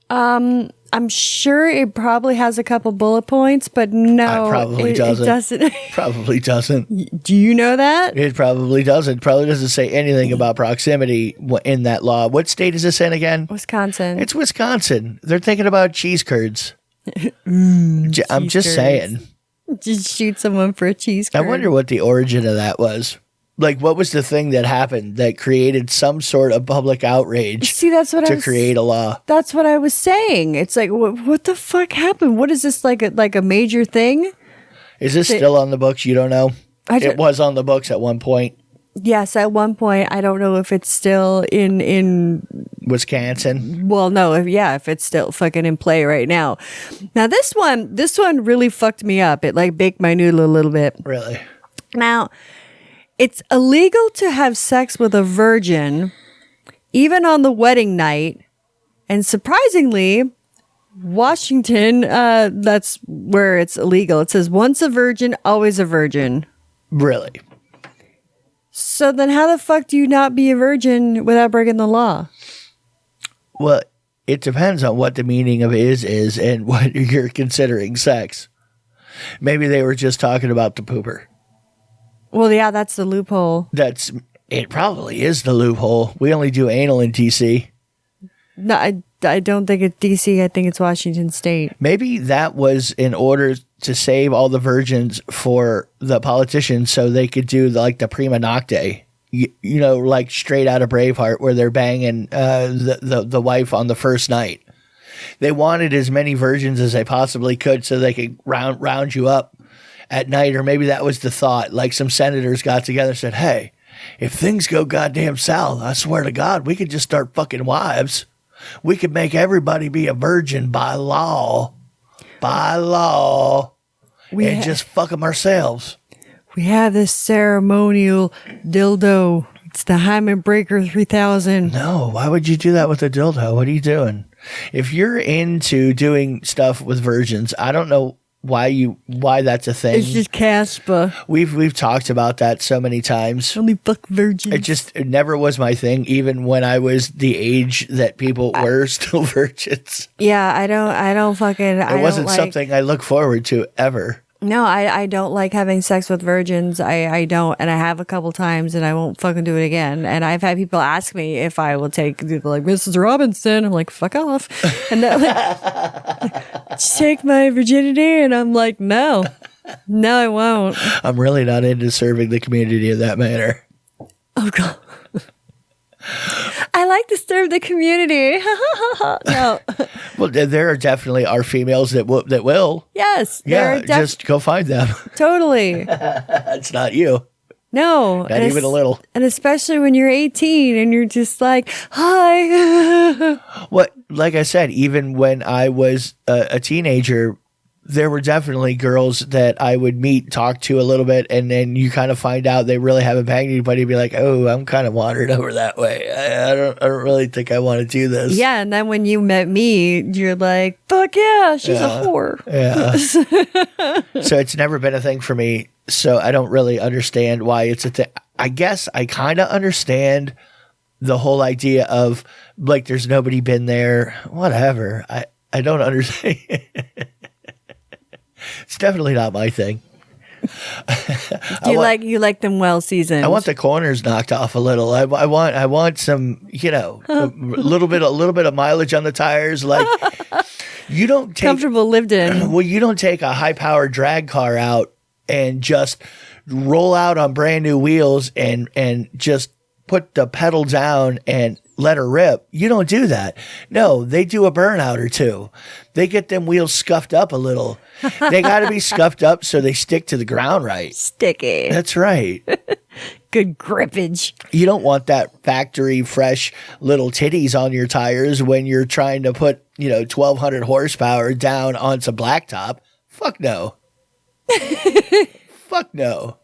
I'm sure it probably has a couple bullet points, but no. It probably doesn't. It doesn't. Probably doesn't. Do you know that? It probably doesn't. Probably doesn't say anything about proximity in that law. What state is this in again? Wisconsin. It's Wisconsin. They're thinking about cheese curds. I'm just curds. saying. Just shoot someone for a cheese curd. I wonder what the origin of that was. Like, what was the thing that happened that created some sort of public outrage? See, that's what to create a law. That's what I was saying. It's like, what the fuck happened? What is this like a major thing? Is this still on the books? You don't know. It was on the books at one point. Yes, at one point. I don't know if it's still in Wisconsin. Well, no, if it's still fucking in play right now. Now this one really fucked me up. It like baked my noodle a little bit. Really? Now, it's illegal to have sex with a virgin, even on the wedding night. And surprisingly, Washington, that's where it's illegal. It says once a virgin, always a virgin. Really? So then how the fuck do you not be a virgin without breaking the law? Well, it depends on what the meaning of is and what you're considering sex. Maybe they were just talking about the pooper. Well, yeah, that's the loophole. It probably is the loophole. We only do anal in DC. No, I don't think it's DC. I think it's Washington State. Maybe that was in order to save all the virgins for the politicians so they could do the prima nocte. Like straight out of Braveheart where they're banging the wife on the first night. They wanted as many virgins as they possibly could so they could round you up at night, or maybe that was the thought. Like some senators got together and said, hey, if things go goddamn south, I swear to God, we could just start fucking wives. We could make everybody be a virgin by law. And just fuck them ourselves. We have this ceremonial dildo. It's the '𝓚𝓫 3000. No, why would you do that with a dildo? What are you doing? If you're into doing stuff with virgins, I don't know why that's a thing. It's just Caspa. We've talked about that so many times. Only fuck virgins. It never was my thing, even when I was the age that people were still virgins. Yeah, I don't fucking. It wasn't something I look forward to ever. No, I don't like having sex with virgins. I don't, and I have a couple times, and I won't fucking do it again. And I've had people ask me if I will take Mrs. Robinson. I'm like, fuck off, and they're like, take my virginity, and I'm like, no, I won't. I'm really not into serving the community in that manner. Oh God. I like to serve the community. No. Well, there definitely females that will. Yes. Yeah, just go find them. Totally. It's not you. No. Not even a little. And especially when you're 18 and you're just like, hi. What? Like I said, even when I was a teenager, there were definitely girls that I would meet, talk to a little bit, and then you kind of find out they really haven't banged anybody. Be like, oh, I'm kind of wandered over that way. I don't really think I want to do this. Yeah, and then when you met me, you're like, fuck yeah, she's a whore. Yeah. So it's never been a thing for me. So I don't really understand why it's a thing. I guess I kind of understand the whole idea of there's nobody been there. Whatever. I don't understand. It's definitely not my thing. You like them well seasoned. I want the corners knocked off a little. I want some, a little bit of mileage on the tires. Like you don't take comfortable lived in. Well, you don't take a high powered drag car out and just roll out on brand new wheels and just put the pedal down and let her rip. You don't do that. No, they do a burnout or two. They get them wheels scuffed up a little. They got to be scuffed up so they stick to the ground right. Sticky. That's right. Good grippage. You don't want that factory fresh little titties on your tires when you're trying to put, 1,200 horsepower down onto blacktop. Fuck no. Fuck no.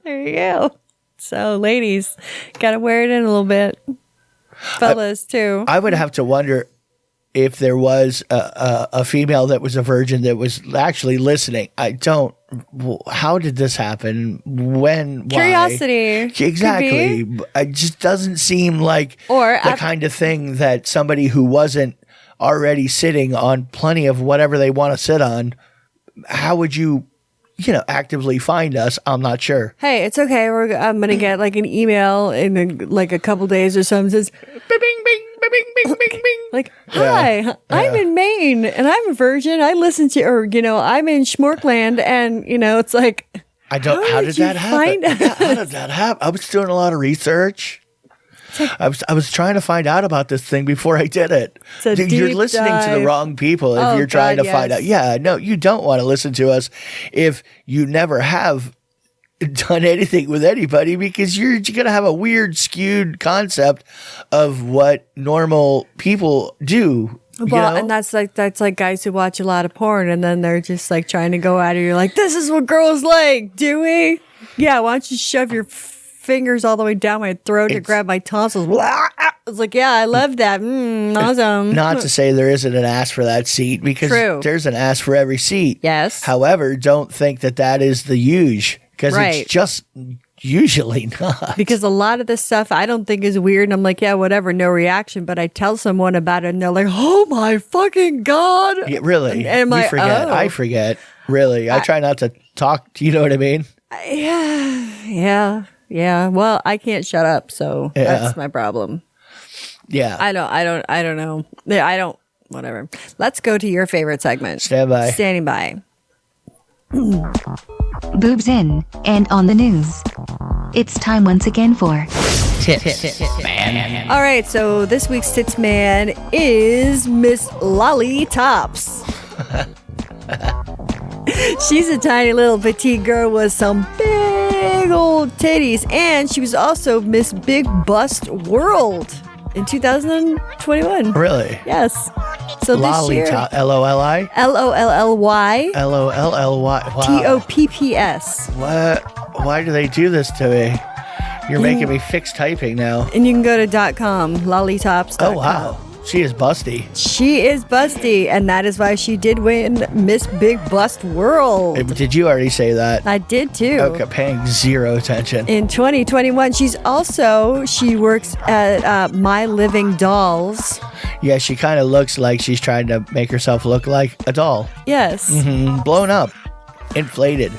There you go. So, ladies, gotta wear it in a little bit. Fellas, too. I would have to wonder if there was a female that was a virgin that was actually listening. How did this happen? When? Curiosity. Why? Exactly. It just doesn't seem like the kind of thing that somebody who wasn't already sitting on plenty of whatever they want to sit on, how would you actively find us? I'm not sure. Hey, it's okay. I'm going to get like an email in a couple days or something. Says, bing, bing, bing, bing, bing, bing, bing. Like, hi, I'm in Maine and I'm a virgin. I listen to, I'm in Schmorkland and, it's like, how did that happen? How did that happen? I was doing a lot of research. I was trying to find out about this thing before I did it. You're listening to the wrong people if you're trying to find out. Yeah, no, you don't want to listen to us if you never have done anything with anybody, because you're going to have a weird, skewed concept of what normal people do. Well, and that's like guys who watch a lot of porn and then they're just like trying to go at it. You're like, this is what girls like, do we? Yeah, why don't you shove your fingers all the way down my throat to grab my tonsils. It's like, yeah, I love that. Awesome. Not to say there isn't an ass for that seat, because there's an ass for every seat. Yes. However, don't think that is the huge, because it's just usually not. Because a lot of this stuff I don't think is weird. And I'm like, yeah, whatever, no reaction. But I tell someone about it and they're like, oh my fucking God. Yeah, really? And you forget. I forget. Really. I try not to talk. Do you know what I mean? Yeah. Well, I can't shut up, so that's my problem. Yeah. I don't know. Yeah, whatever. Let's go to your favorite segment. Stand by. Standing by. Boobs in and on the news. It's time once again for Tits Man. All right, so this week's Tits Man is Miss Lolly Tops. She's a tiny little petite girl with some big old titties, and she was also Miss Big Bust World in 2021. Really? Yes. So Lolly this year, Lolly? Lolly. Lolly. Wow. Topps. What? Why do they do this to me? You're making me fix typing now. And you can go to .com, lollytops.com. Oh, wow. She is busty. She is busty, and that is why she did win Miss Big Bust World. Did you already say that? I did too. Okay, paying zero attention. In 2021, she works at My Living Dolls. Yeah, she kind of looks like she's trying to make herself look like a doll. Yes. Mm-hmm. Blown up. Inflated.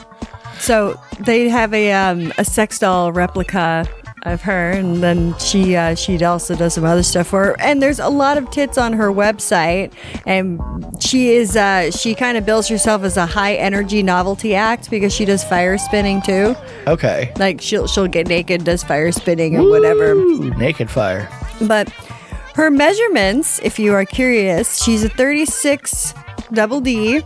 So they have a sex doll replica of her, and then she also does some other stuff for her. And there's a lot of tits on her website, and she kind of bills herself as a high energy novelty act because she does fire spinning too. Okay. Like she'll get naked, does fire spinning or whatever. Naked fire. But her measurements, if you are curious, she's a 36 double D.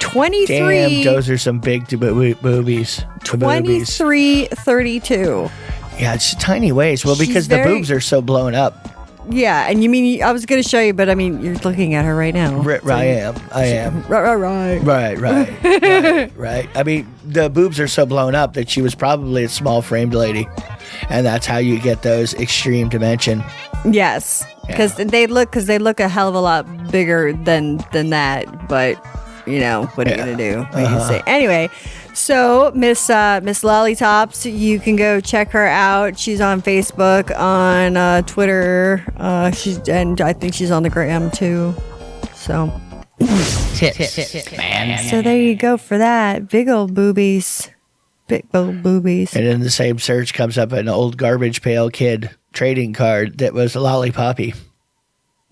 23. Damn, those are some big boobies. 23, 32. Yeah, it's tiny waist. Well, because the boobs are so blown up. Yeah, and you mean, I was going to show you, but I mean, you're looking at her right now. I am. Right. I mean, the boobs are so blown up that she was probably a small framed lady. And that's how you get those extreme dimension. Yes, because they look a hell of a lot bigger than that, but... what are you going to do? What are you gonna say? Anyway, so Miss Lollytops, you can go check her out. She's on Facebook, on Twitter. And I think she's on the gram too. So, man. So there you go for that. Big old boobies. Big old boobies. And in the same search comes up an old garbage pail kid trading card that was a lollipoppy.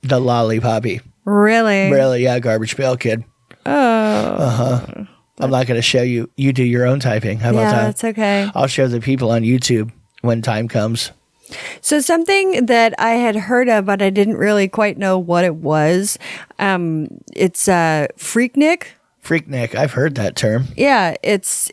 The lollipoppy. Really? Really, yeah, garbage pail kid. Oh. I'm not going to show you. You do your own typing. How about Yeah, that? that's okay. I'll show the people on YouTube when time comes. So something that I had heard of, but I didn't really quite know what it was. It's Freaknik. Freaknik. I've heard that term. Yeah, it's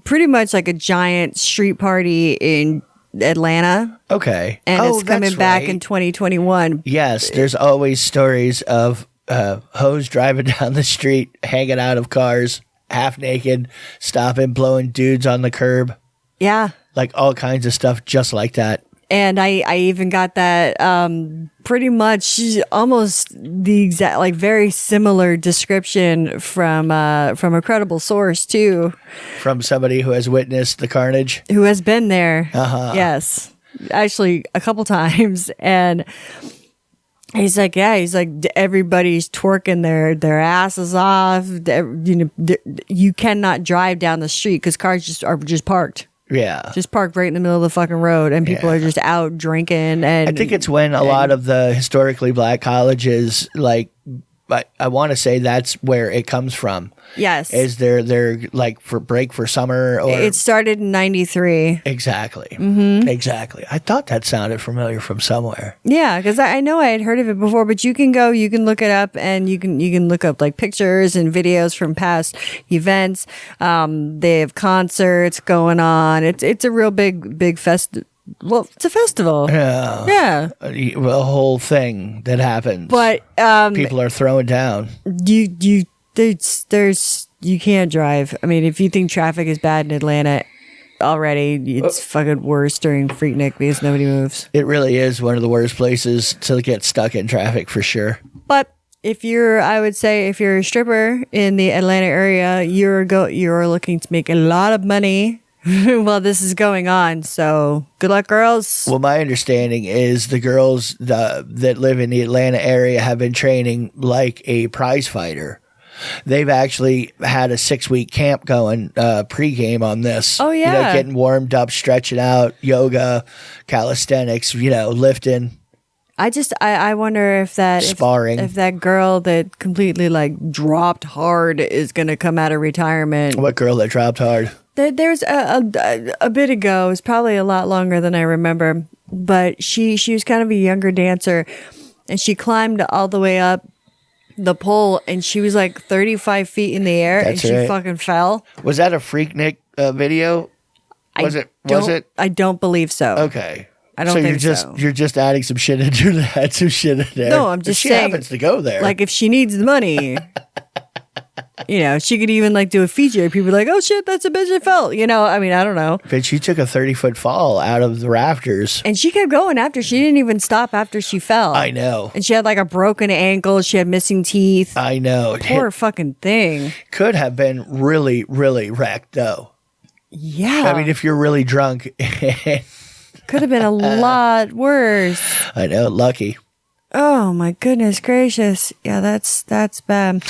pretty much like a giant street party in Atlanta, Okay. and it's coming that's back right. in 2021. Yes, there's always stories of hoes driving down the street, hanging out of cars, half naked, stopping, blowing dudes on the curb, Yeah. like all kinds of stuff just like that. And I even got that pretty much almost the exact, like very similar description from a credible source too, From somebody who has witnessed the carnage. who has been there. Uh-huh. Yes, actually a couple times. And he's like, everybody's twerking their asses off. You cannot drive down the street because cars are just parked. Yeah. Just parked right in the middle of the fucking road, and people Yeah. are just out drinking. And I think it's when a lot of the historically black colleges, like, I want to say that's where it comes from. yes, Is they're like for break for summer or it started in '93. exactly. Mm-hmm. Exactly. I thought that sounded familiar from somewhere. Yeah, because I know I had heard of it before, but you can look it up, and you can look up like pictures and videos from past events. They have concerts going on. It's a real big fest. Well, it's a festival. Yeah. Yeah, The whole thing that happens. but people are throwing down. you can't drive. I mean, if you think traffic is bad in Atlanta already, it's fucking worse during Freaknik because nobody moves. It really is one of the worst places to get stuck in traffic for sure. But I would say if you're a stripper in the Atlanta area, you're looking to make a lot of money while this is going on. So good luck, girls. Well, my understanding is the girls that live in the Atlanta area have been training like a prize fighter. They've actually had a 6-week camp going pre-game on this. Oh, yeah. Getting warmed up, stretching out, yoga, calisthenics, lifting. I wonder if Sparring. if that girl that completely like dropped hard is gonna come out of retirement. What girl that dropped hard? There's a bit ago. It's probably a lot longer than I remember, but she was kind of a younger dancer, and she climbed all the way up the pole, and she was like 35 feet in the air. That's and she right. fucking fell. Was that a Freaknik video? Was it? I don't believe so. Okay. I don't think so. You're just adding some shit into that, some shit in there. No, I'm But just she saying, happens to go there. Like if she needs the money, she could even like do a feature. People are like, oh shit, that's a bitch that fell. I mean, I don't know. But she took a 30-foot fall out of the rafters. And she kept going after. She didn't even stop after she fell. I know. And she had like a broken ankle. She had missing teeth. I know. Poor fucking thing. Could have been really, really wrecked, though. Yeah. I mean, if you're really drunk. Could have been a lot worse. I know. Lucky. Oh my goodness gracious. Yeah, that's bad.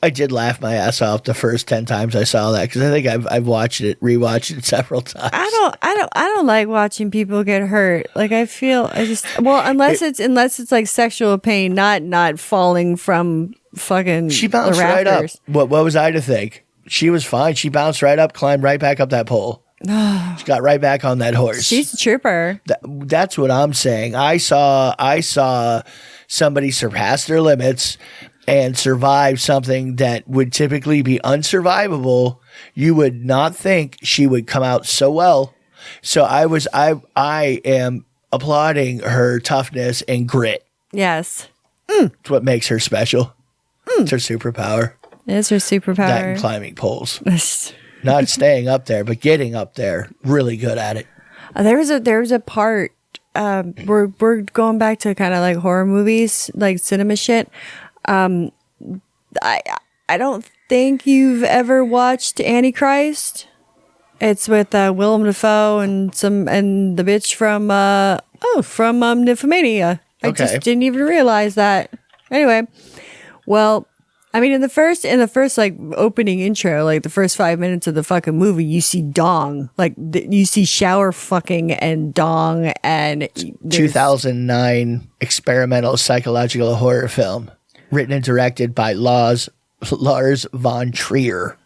I did laugh my ass off the first 10 times I saw that because I think I've rewatched it several times. I don't like watching people get hurt. Like unless it's like sexual pain, not falling from fucking She bounced the right up. rafters. What was I to think? She was fine. She bounced right up, climbed right back up that pole. She got right back on that horse. She's a trooper. That's what I'm saying. I saw somebody surpass their limits and survive something that would typically be unsurvivable. You would not think she would come out so well. So I am applauding her toughness and grit. Yes. It's what makes her special. It's her superpower. It's her That and superpower. climbing poles. Not staying up there, but getting up there. Really good at it. There was a part. We're going back to kind of like horror movies, like cinema shit. I don't think you've ever watched Antichrist. It's with Willem Dafoe and the bitch from Nymphomania. I Okay. just didn't even realize that. Anyway, well, I mean, in the first like opening intro, like the first 5 minutes of the fucking movie, you see dong, like you see shower fucking and dong, and there's- 2009 experimental psychological horror film, written and directed by Laws Lars von Trier.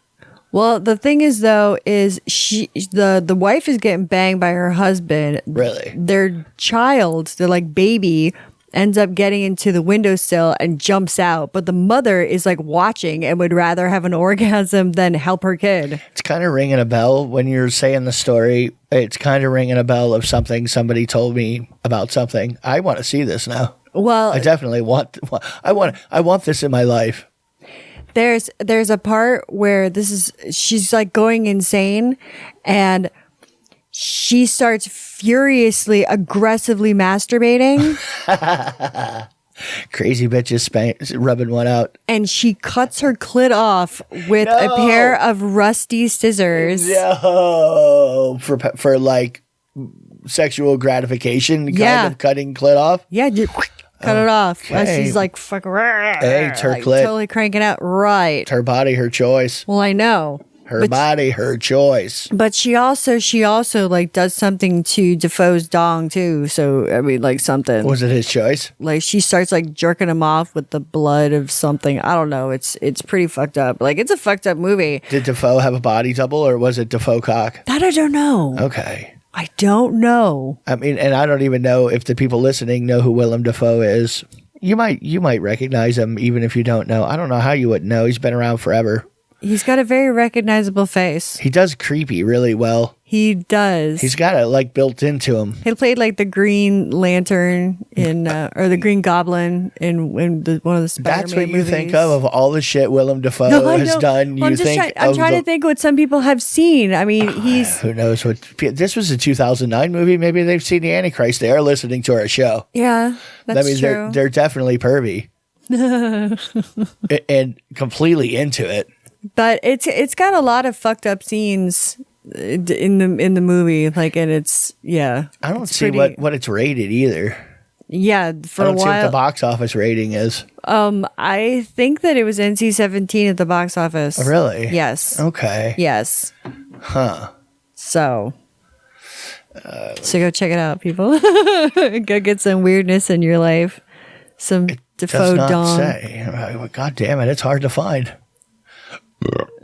Well, the thing is, though, is the wife is getting banged by her husband. Really? Their child, their like baby, ends up getting into the windowsill and jumps out. But the mother is like watching and would rather have an orgasm than help her kid. It's kind of ringing a bell when you're saying the story. It's kind of ringing a bell of something somebody told me about something. I want to see this now. Well, I definitely want. I want this in my life. There's a part where she's like going insane and she starts furiously, aggressively masturbating. Crazy bitches rubbing one out. And she cuts her clit off with a pair of rusty scissors. No, for like sexual gratification, kind of cutting clit off. Yeah, cut it off. As she's like, fuck, hey, it's her like, clit. totally cranking out. Right. Her body, her choice. Well, I know. Her body, her choice. But she also like does something to Defoe's dong too. So I mean, like something. Was it his choice? Like she starts like jerking him off with the blood of something. I don't know. It's pretty fucked up. Like it's a fucked up movie. Did Defoe have a body double or was it Defoe cock? That I don't know. Okay. I don't know. I mean, and I don't even know if the people listening know who Willem Dafoe is. You might recognize him even if you don't know. I don't know how you wouldn't know. He's been around forever. He's got a very recognizable face. He does creepy really well. He does. He's got it like built into him. He played like the Green Lantern in, or the Green Goblin in one of the Spider-Man That's what you movies. think of all the shit Willem Dafoe has done. Well, I'm trying to think what some people have seen. I mean, he's who knows what. This was a 2009 movie. Maybe they've seen the Antichrist. They are listening to our show. Yeah, that's that means true. They're definitely pervy and completely into it. But it's got a lot of fucked up scenes in the movie, like, and it's I don't see what it's rated either. Yeah, for I a don't see what while. the box office rating is. I think that it was NC-17 at the box office. Oh, really? Yes. Okay. Yes. Huh. So go check it out, people. Go get some weirdness in your life. Some Defoe dong. Say. God damn it, it's hard to find.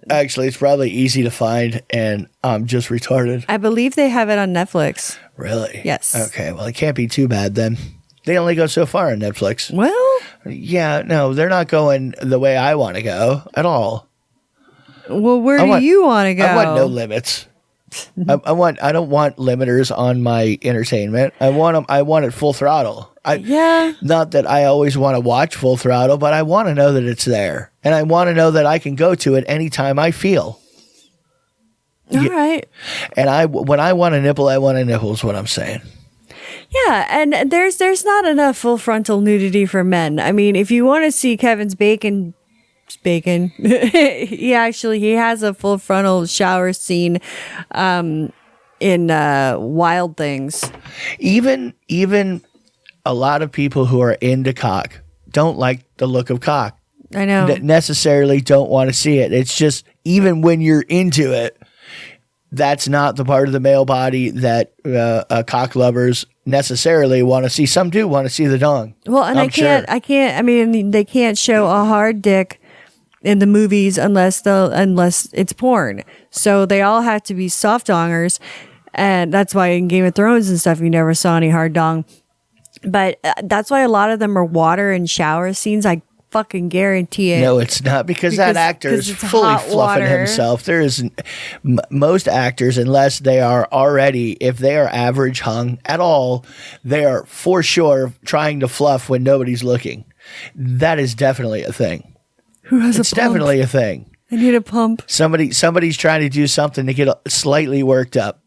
Actually, it's probably easy to find, and I'm just retarded. I believe they have it on Netflix. Really? Yes. Okay, well, it can't be too bad then. They only go so far on Netflix. Well, yeah, no, they're not going the way I want to go at all. Well, where do you want to go? I want no limits. I don't want limiters on my entertainment. I want it full throttle. Not that I always want to watch Full Throttle, but I want to know that it's there. And I want to know that I can go to it anytime I feel. All right. And when I want a nipple, I want a nipple is what I'm saying. Yeah, and there's not enough full frontal nudity for men. I mean, if you want to see Kevin's bacon, he has a full frontal shower scene in Wild Things. Even a lot of people who are into cock don't like the look of cock. I know. Necessarily don't want to see it. It's just, even when you're into it, that's not the part of the male body that cock lovers necessarily want to see. Some do want to see the dong. Well, and I mean, they can't show a hard dick in the movies unless it's porn. So they all have to be soft dongers. And that's why in Game of Thrones and stuff, you never saw any hard dong. But that's why a lot of them are water and shower scenes. I fucking guarantee it. No, it's not, because that actor is fully fluffing himself. There is most actors, unless they are already, if they are average hung at all, they are for sure trying to fluff when nobody's looking. That is definitely a thing. Who has it's a pump? definitely a thing. I need a pump. Somebody's trying to do something to get slightly worked up.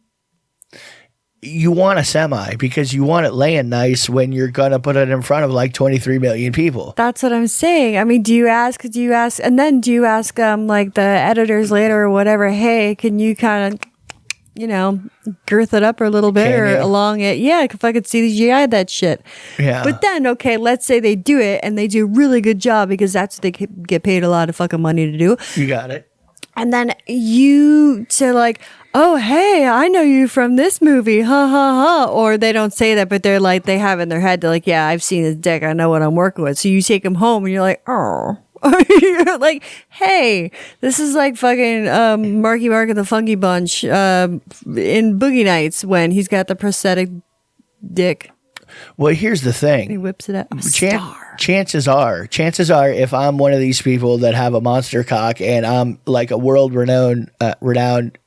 You want a semi because you want it laying nice when you're going to put it in front of like 23 million people. That's what I'm saying. I mean, do you ask, and then do you ask like the editors later or whatever, hey, can you kind of, girth it up a little bit or along it? Yeah, if I could see the GI that shit. Yeah. But then, okay, let's say they do it and they do a really good job because that's what they get paid a lot of fucking money to do. You got it. And then you say like, oh, hey, I know you from this movie, ha ha ha. Or they don't say that, but they're like, they have in their head, they're like, yeah, I've seen his dick, I know what I'm working with. So you take him home and you're like, oh, You're like, hey, this is like fucking Marky Mark and the Funky Bunch in Boogie Nights when he's got the prosthetic dick. Well, here's the thing. He whips it out. Chances are, if I'm one of these people that have a monster cock and I'm like a world renowned,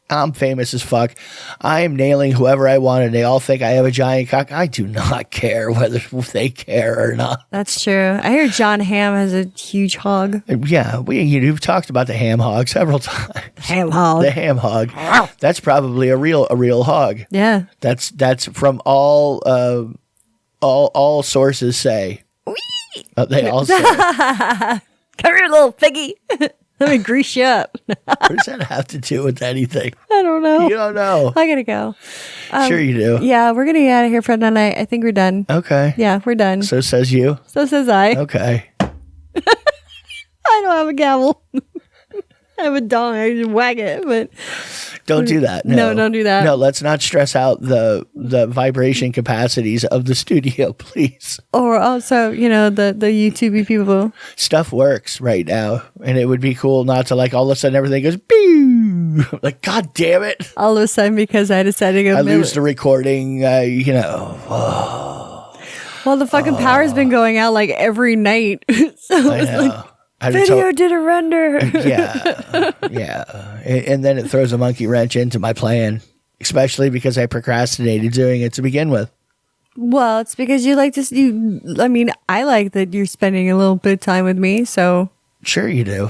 I'm famous as fuck, I am nailing whoever I want and they all think I have a giant cock. I do not care whether they care or not. That's true. I hear John Hamm has a huge hog. Yeah, you've talked about the ham hog several times. Ham hog. The ham hog. That's probably a real hog. Yeah. That's from all sources say. They all say. Come here, little piggy. Let me grease you up. What does that have to do with anything? I don't know. You don't know. I gotta go. Sure you do. Yeah, we're gonna get out of here for the night. I think we're done. Okay. Yeah, we're done. So says you. So says I. Okay. I don't have a gavel. I have a dong. I just whack it, but don't do that. No, don't do that. No, let's not stress out the vibration capacities of the studio, please. Or also, the YouTube people. Stuff works right now, and it would be cool not to like all of a sudden everything goes boo. Like, God damn it! All of a sudden, because I decided to go. I lose the recording. Well, the fucking power's been going out like every night, so I know. like. Video didn't render. Yeah. And then it throws a monkey wrench into my plan, especially because I procrastinated doing it to begin with. Well, it's because you like to. I like that you're spending a little bit of time with me. So sure you do.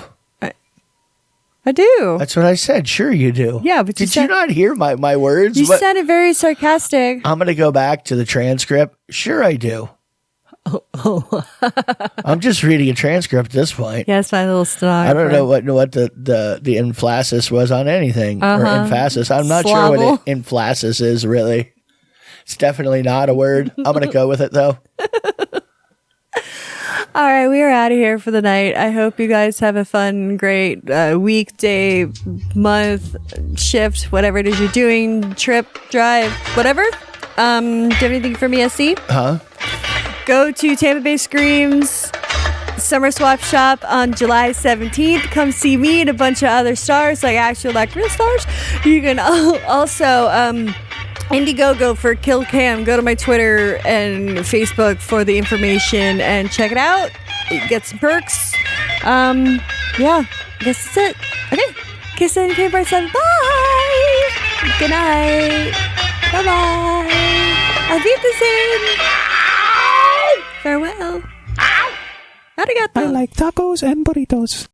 I do. That's what I said. Sure you do. Yeah, but did you not hear my words? You sounded very sarcastic. I'm going to go back to the transcript. Sure I do. Oh. I'm just reading a transcript at this point. Yeah, it's my little stenographer. I don't know what the emphasis was on anything or emphasis. I'm not sure what emphasis is really. It's definitely not a word. I'm going to go with it though. All right, we are out of here for the night. I hope you guys have a fun, great weekday, month, shift, whatever it is you're doing, trip, drive, whatever. Do you have anything for me, SC? Huh? Go to Tampa Bay Screams Summer Swap Shop on July 17th. Come see me and a bunch of other stars, like real stars. You can also Indiegogo for Kill Cam. Go to my Twitter and Facebook for the information and check it out. Get some perks. Yeah, I guess that's it. Okay. Kiss and K Bright Sun. Bye. Good night. Bye-bye. Auf Wiedersehen. Farewell. Arigato. I like tacos and burritos.